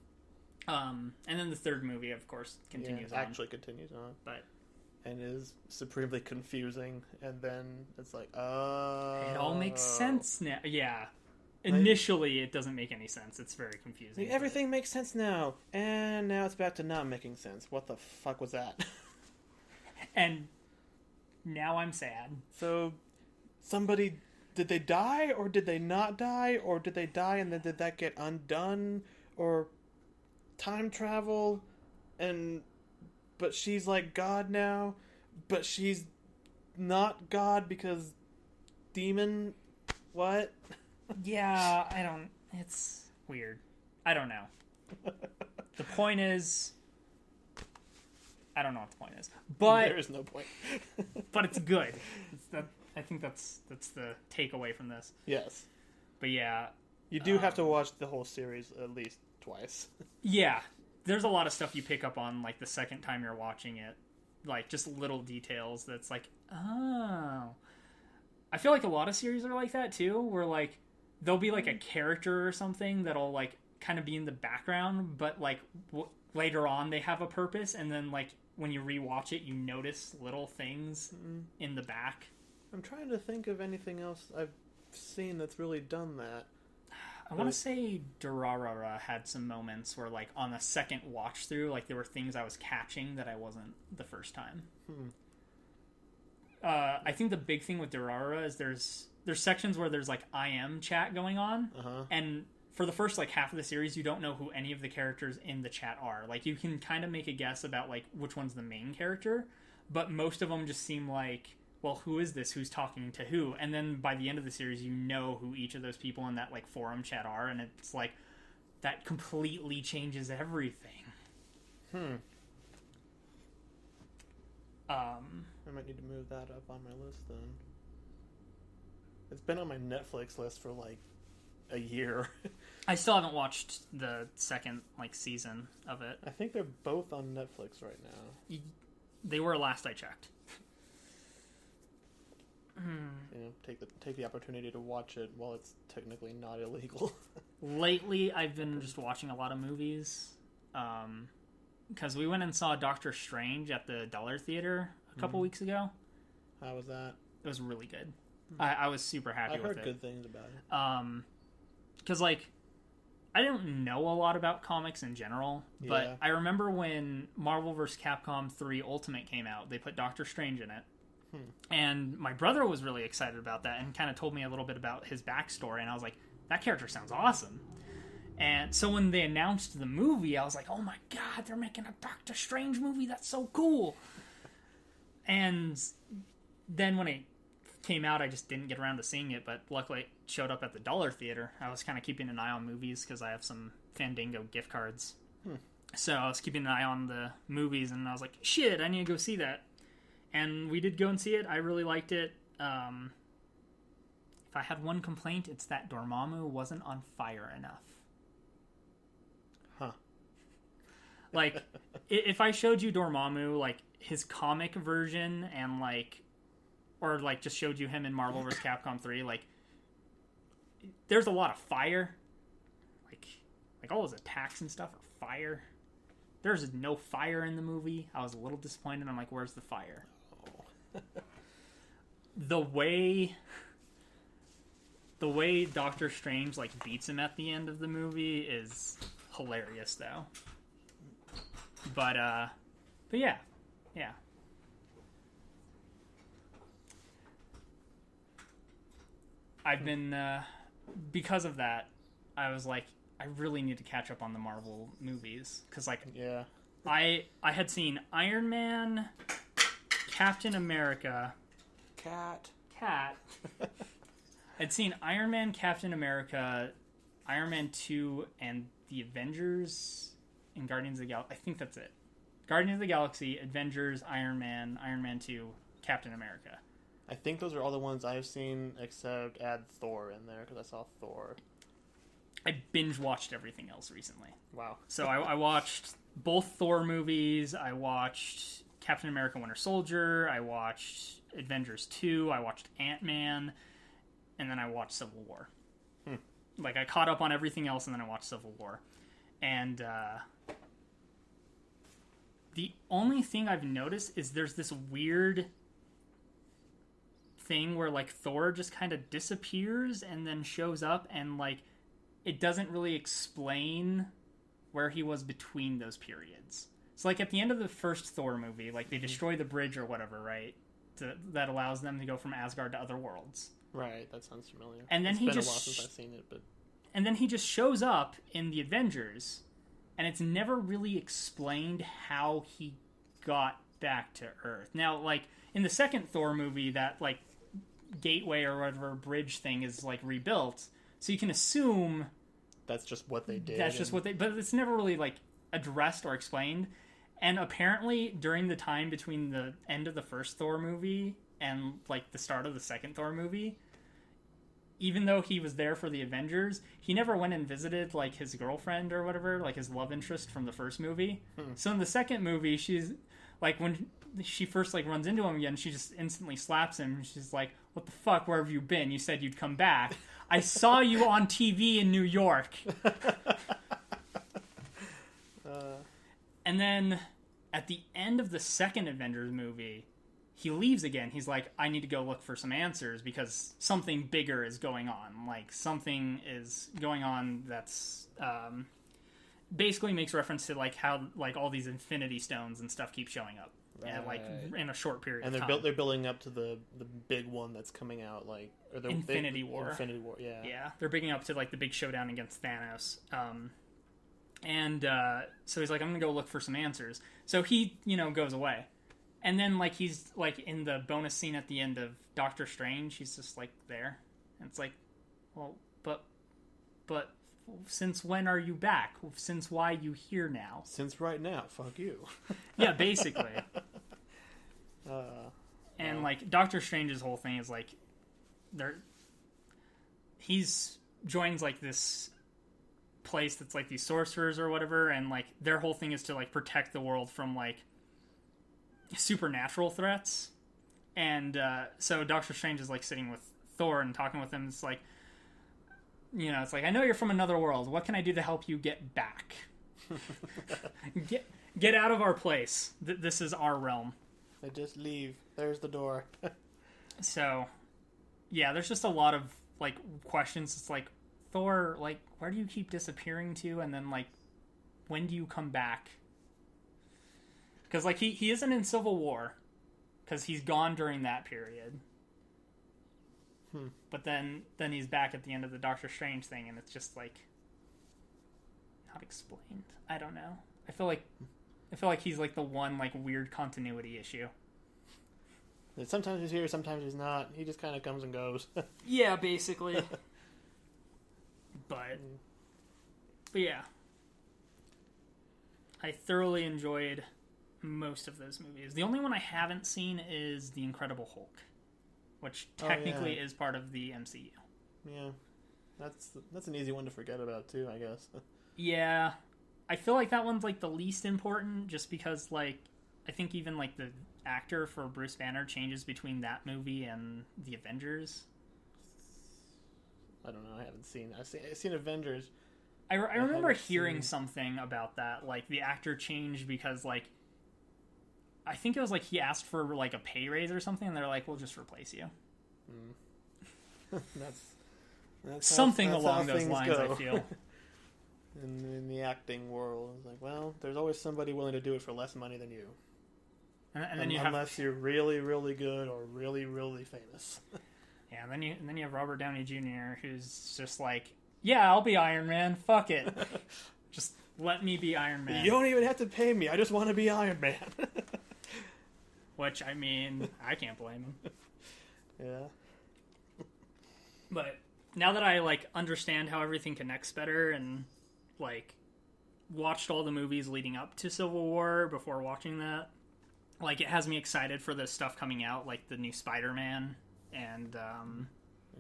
Mm-hmm. And then the 3rd movie, of course, continues on. Actually continues on. But and is supremely confusing, and then it's like, oh, it all makes sense now. Yeah. Initially, it doesn't make any sense. It's very confusing. Like, everything makes sense now, and now it's back to not making sense. What the fuck was that? And now I'm sad. So, did they die, or did they not die, or did they die and then did that get undone, or time travel, but she's like God now, but she's not God because demon, what? Yeah, it's weird. I don't know. The point is, I don't know what the point is. But there is no point. But it's good. I think that's the takeaway from this. Yes. But yeah. You do have to watch the whole series at least twice. Yeah. There's a lot of stuff you pick up on like the second time you're watching it. Like just little details that's like, oh. I feel like a lot of series are like that too, where like there'll be like a character or something that'll like kind of be in the background, but like later on they have a purpose, and then like when you rewatch it, you notice little things in the back. I'm trying to think of anything else I've seen that's really done that. I want to say Durarara had some moments where like on the second watch through, like there were things I was catching that I wasn't the first time. I think the big thing with Durarara is there's sections where there's like IM chat going on, and for the first like half of the series, you don't know who any of the characters in the chat are. Like you can kind of make a guess about like which one's the main character, but most of them just seem like, well, who is this? Who's talking to who? And then by the end of the series, you know who each of those people in that like forum chat are, and it's like that completely changes everything. I might need to move that up on my list then. It's been on my Netflix list for like a year. I still haven't watched the second season of it. I think they're both on Netflix right now. They were last I checked. Take the opportunity to watch it while it's technically not illegal. Lately, I've been just watching a lot of movies. Because we went and saw Doctor Strange at the Dollar Theater a couple weeks ago. How was that? It was really good. I was super happy with it. I heard good things about it. Because, I don't know a lot about comics in general, but I remember when Marvel vs. Capcom 3 Ultimate came out, they put Doctor Strange in it. And my brother was really excited about that and kind of told me a little bit about his backstory, and I was like, that character sounds awesome. And so when they announced the movie, I was like, oh my god, they're making a Doctor Strange movie, that's so cool. And then when it came out, I just didn't get around to seeing it, but luckily it showed up at the Dollar Theater. I was kind of keeping an eye on movies because I have some Fandango gift cards. So I was keeping an eye on the movies, and I was like, shit, I need to go see that. And we did go and see it. I really liked it. If I had one complaint, it's that Dormammu wasn't on fire enough. If I showed you Dormammu, his comic version, and or just showed you him in Marvel vs. Capcom 3, there's a lot of fire. All his attacks and stuff are fire. There's no fire in the movie. I was a little disappointed. I'm like, where's the fire? The way Doctor Strange beats him at the end of the movie is hilarious, though. But yeah. I've been because of that, I was like, I really need to catch up on the Marvel movies because I had seen Iron Man, Captain America, Cat. I'd seen Iron Man, Captain America, Iron Man 2, and the Avengers and Guardians of the Galaxy. I think that's it. Guardians of the Galaxy, Avengers, Iron Man 2, Captain America. I think those are all the ones I've seen, except add Thor in there because I saw Thor. I binge watched everything else recently. Wow. So I watched both Thor movies. I watched Captain America Winter Soldier. I watched Avengers 2. I watched Ant-Man. And then I watched Civil War. I caught up on everything else, and then I watched Civil War. And the only thing I've noticed is there's this weird thing where Thor just kind of disappears and then shows up, and it doesn't really explain where he was between those periods. So at the end of the first Thor movie, they destroy the bridge or whatever, right? That allows them to go from Asgard to other worlds. Right, that sounds familiar. And then it's been a while since I've seen it, but and then he just shows up in the Avengers, and it's never really explained how he got back to Earth. Now, in the second Thor movie, that gateway or whatever bridge thing is rebuilt, so you can assume that's just what they did. But it's never really addressed or explained. And apparently, during the time between the end of the first Thor movie and the start of the second Thor movie, even though he was there for the Avengers, he never went and visited his girlfriend or whatever, his love interest from the first movie. So in the second movie, she's when she first runs into him again, she just instantly slaps him. She's like, "What the fuck? Where have you been? You said you'd come back. I saw you on TV in New York." And then at the end of the second Avengers movie, he leaves again. He's like, I need to go look for some answers because something bigger is going on. Something is going on that's basically makes reference to how all these Infinity Stones and stuff keep showing up. Right. In a short period of time. And they're building up to the big one that's coming out, or the Infinity War. Infinity War, yeah. Yeah, they're bigging up to the big showdown against Thanos. So he's like, I'm gonna go look for some answers. So he, goes away. And then, he's, in the bonus scene at the end of Doctor Strange, he's just, there. And it's well, but since when are you back? Since why you here now? Since right now, fuck you. Yeah, basically. And, Doctor Strange's whole thing is, he's joins like this place that's like these sorcerers or whatever, and like their whole thing is to like protect the world from like supernatural threats. And so Doctor Strange is like sitting with Thor and talking with him. It's like, it's like, I know you're from another world. What can I do to help you get back? Get out of our place. This is our realm. They just leave. There's the door. So, yeah, there's just a lot of like questions. It's like, Thor, like, where do you keep disappearing to? And then like, when do you come back? Because like he isn't in Civil War, because he's gone during that period. But then he's back at the end of the Doctor Strange thing, and it's just like not explained. I don't know. I feel like he's like the one like weird continuity issue. Sometimes he's here, sometimes he's not. He just kind of comes and goes. Yeah, basically. But yeah, I thoroughly enjoyed most of those movies. The only one I haven't seen is The Incredible Hulk, which technically is part of the MCU. Yeah, that's an easy one to forget about too, I guess. Yeah, I feel like that one's like the least important, just because like I think even like the actor for Bruce Banner changes between that movie and the Avengers. I don't know. I haven't seen. I've seen Avengers. I remember hearing something about that. Like the actor changed because like I think it was like he asked for like a pay raise or something, and they're like, "We'll just replace you." That's something along those lines. I feel. In the acting world, it's like, well, there's always somebody willing to do it for less money than you. And then unless you're really, really good or really, really famous. Yeah, and then you have Robert Downey Jr., who's just like, yeah, I'll be Iron Man. Fuck it. Just let me be Iron Man. You don't even have to pay me. I just want to be Iron Man. Which, I mean, I can't blame him. Yeah. But now that I, like, understand how everything connects better and, like, watched all the movies leading up to Civil War before watching that, like, it has me excited for the stuff coming out, like the new Spider-Man and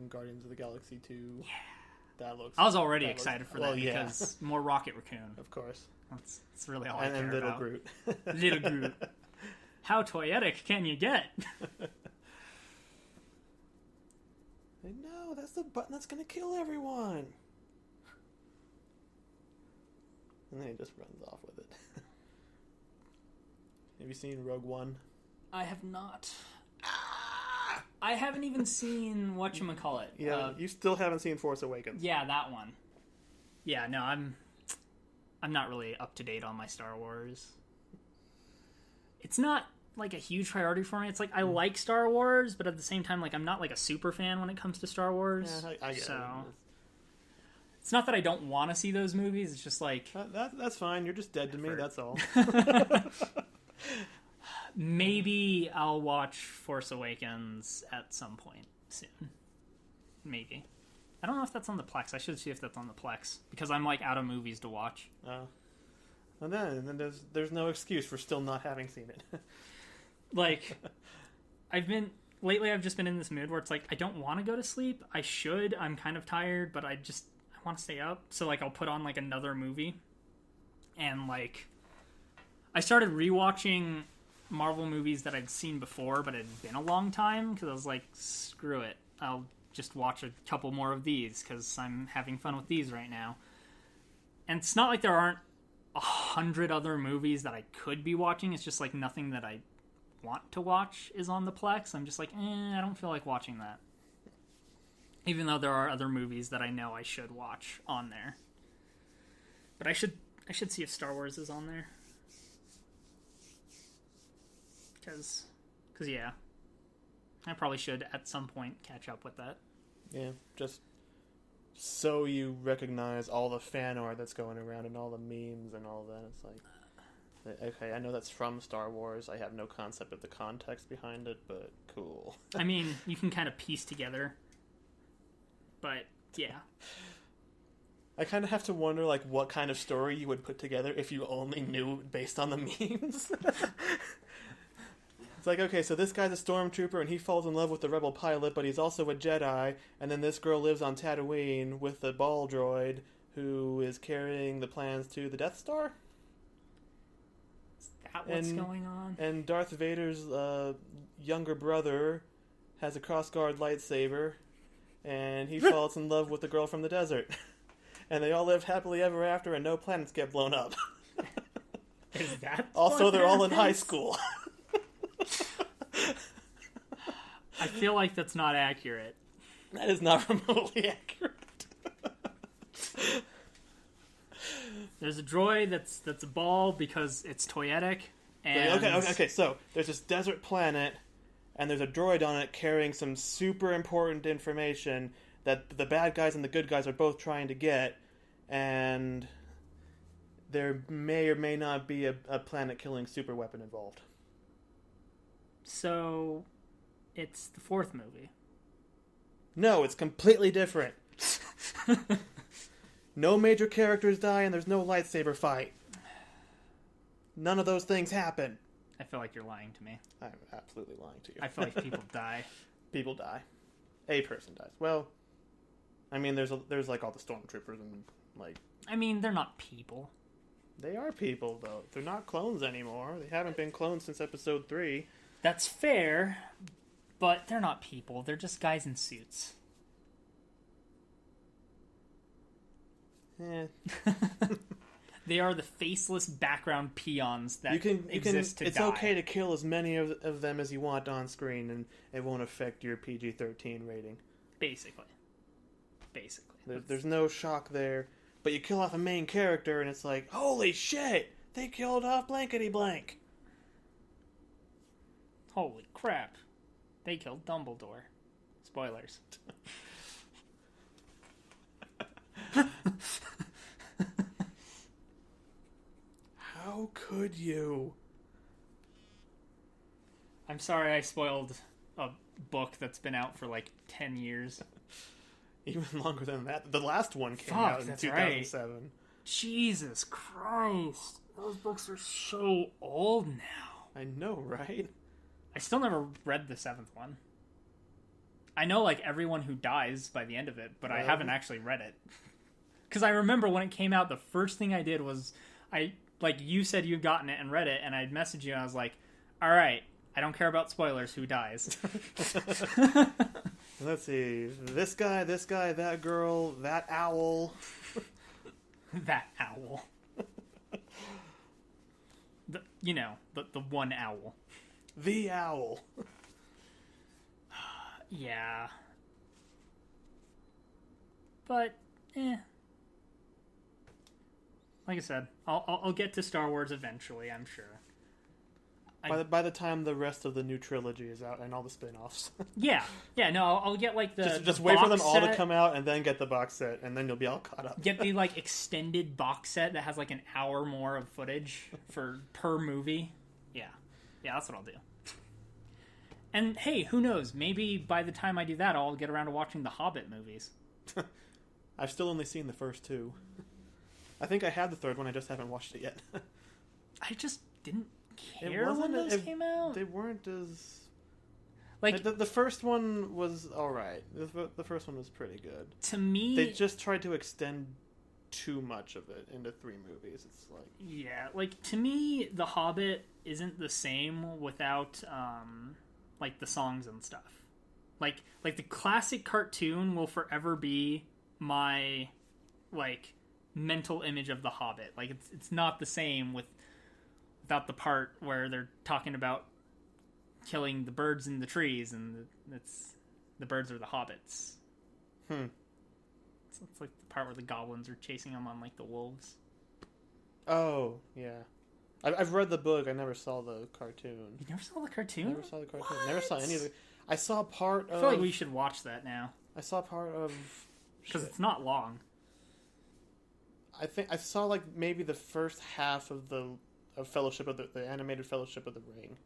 Guardians of the Galaxy 2. Yeah. That looks... I was already excited for that because more Rocket Raccoon. Of course. That's really all I care and Little about. Groot. Little Groot. How toyetic can you get? No, that's the button that's going to kill everyone. And then he just runs off with it. Have you seen Rogue One? I have not. I haven't even seen whatchamacallit. Yeah, you still haven't seen Force Awakens. Yeah, that one. Yeah, no, I'm not really up to date on my Star Wars. It's not like a huge priority for me. It's like I like Star Wars, but at the same time, like I'm not like a super fan when it comes to Star Wars. Yeah, I get it. It's not that I don't want to see those movies. It's just like that's fine. You're just dead to me. That's all. Maybe I'll watch Force Awakens at some point soon. Maybe. I don't know if that's on the Plex. I should see if that's on the Plex because I'm like out of movies to watch. And then there's no excuse for still not having seen it. Like, I've just been in this mood where it's like I don't want to go to sleep. I should. I'm kind of tired, but I want to stay up. So like I'll put on like another movie, and like I started rewatching Marvel movies that I'd seen before, but it had been a long time because I was like, screw it. I'll just watch a couple more of these because I'm having fun with these right now. And it's not like there aren't 100 other movies that I could be watching. It's just like nothing that I want to watch is on the Plex. I'm just like, I don't feel like watching that. Even though there are other movies that I know I should watch on there. But I should see if Star Wars is on there. Because yeah, I probably should at some point catch up with that. Yeah, just so you recognize all the fan art that's going around and all the memes and all that. It's like, okay, I know that's from Star Wars. I have no concept of the context behind it, but cool. I mean, you can kind of piece together, but yeah. I kind of have to wonder, like, what kind of story you would put together if you only knew based on the memes. It's like, okay, so this guy's a stormtrooper and he falls in love with the rebel pilot, but he's also a Jedi, and then this girl lives on Tatooine with the ball droid who is carrying the plans to the Death Star? Is that what's going on? And Darth Vader's younger brother has a crossguard lightsaber, and he falls in love with the girl from the desert. And they all live happily ever after, and no planets get blown up. Is that also, they're all in high school. I feel like that's not accurate. That is not remotely accurate. There's a droid that's a ball because it's toyetic. And... Okay. So there's this desert planet, and there's a droid on it carrying some super important information that the bad guys and the good guys are both trying to get, and there may or may not be a planet-killing super weapon involved. So, it's the fourth movie. No, it's completely different. No major characters die, and there's no lightsaber fight. None of those things happen. I feel like you're lying to me. I'm absolutely lying to you. I feel like people die. People die. A person dies. Well, I mean, there's like all the stormtroopers and like. I mean, they're not people. They are people, though. They're not clones anymore. They haven't been clones since episode 3. That's fair, but they're not people. They're just guys in suits. They are the faceless background peons that exist to die. It's okay to kill as many of them as you want on screen, and it won't affect your PG-13 rating. Basically. There's no shock there. But you kill off a main character, and it's like, holy shit! They killed off blankety-blank! Holy crap. They killed Dumbledore. Spoilers. How could you? I'm sorry I spoiled a book that's been out for like 10 years. Even longer than that. The last one came out in 2007. Right. Jesus Christ. Those books are so old now. I know, right? I still never read the 7th one. I know, like, everyone who dies by the end of it, but I haven't actually read it. Because I remember when it came out, the first thing I did was, you said you'd gotten it and read it, and I'd message you, and I was like, alright, I don't care about spoilers, who dies? Let's see, this guy, that girl, that owl. That owl. The one owl. The owl. Yeah. But, Like I said, I'll get to Star Wars eventually, I'm sure. By the time the rest of the new trilogy is out and all the spin-offs. Yeah, no, I'll get like the just wait for them all to come out and then get the box set, and then you'll be all caught up. Get the like extended box set that has like an hour more of footage per movie. Yeah, that's what I'll do. And hey, who knows? Maybe by the time I do that, I'll get around to watching the Hobbit movies. I've still only seen the first 2. I think I had the third one, I just haven't watched it yet. I just didn't care when those came out. They weren't as... Like, the first one was alright. The first one was pretty good. To me... They just tried to extend too much of it into 3 movies. It's like... Yeah, like, to me, The Hobbit isn't the same without, like, the songs and stuff. Like the classic cartoon will forever be my, like, mental image of The Hobbit. Like, it's not the same without the part where they're talking about killing the birds in the trees, and the birds are the hobbits. It's like the part where the goblins are chasing them on like the wolves. Oh yeah, I've read the book. I never saw the cartoon. You never saw the cartoon? Never saw the cartoon. What? Never saw any of the. I saw part of. I feel like we should watch that now. I saw part of. Because it's not long. I think I saw like maybe the first half of Fellowship of the animated Fellowship of the Ring.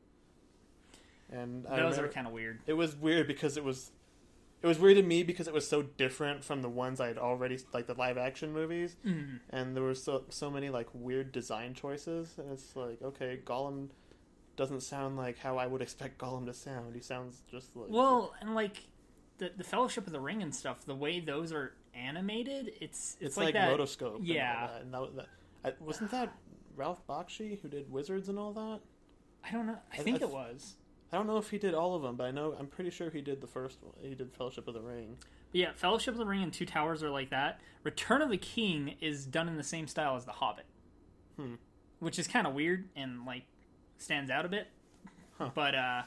And those are kind of weird. It was weird because it was weird to me because it was so different from the ones I had already, like the live action movies, and there were so many like weird design choices, and it's like, okay, Gollum doesn't sound like how I would expect Gollum to sound. He sounds just like... Well, and like the Fellowship of the Ring and stuff, the way those are animated, it's like that rotoscope. Yeah. And all that. Wasn't that Ralph Bakshi who did Wizards and all that? I don't know. I think it was. I don't know if he did all of them, but I'm pretty sure he did the first one. He did Fellowship of the Ring. But yeah, Fellowship of the Ring and Two Towers are like that. Return of the King is done in the same style as The Hobbit. Which is kind of weird and, like, stands out a bit. Huh. But I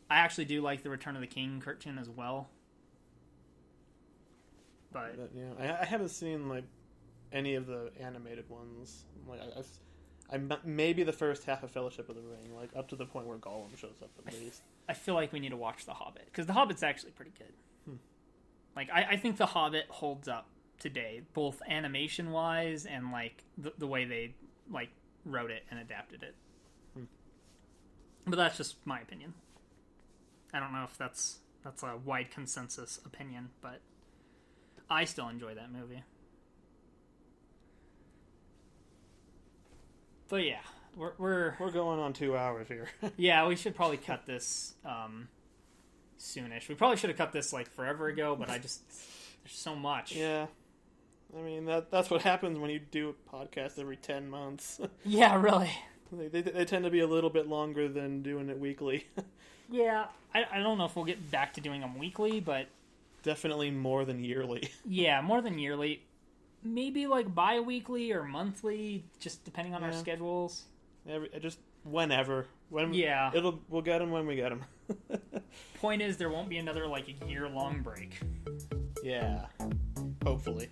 actually do like the Return of the King cartoon as well. But yeah, I haven't seen, like, any of the animated ones. Like, maybe the first half of Fellowship of the Ring, like up to the point where Gollum shows up at least. I feel like we need to watch The Hobbit because The Hobbit's actually pretty good. Like I think The Hobbit holds up today, both animation wise and like the way they like wrote it and adapted it. But that's just my opinion. I don't know if that's a wide consensus opinion, but I still enjoy that movie. But yeah, we're going on 2 hours here. Yeah, we should probably cut this soonish. We probably should have cut this like forever ago, but there's so much. Yeah, I mean that's what happens when you do a podcast every 10 months. Yeah, really. They tend to be a little bit longer than doing it weekly. Yeah, I don't know if we'll get back to doing them weekly, but definitely more than yearly. Yeah, more than yearly. Maybe like bi-weekly or monthly, just depending on our schedules. Just whenever. We'll get them when we get them. Point is, there won't be another like a year-long break. Yeah, hopefully.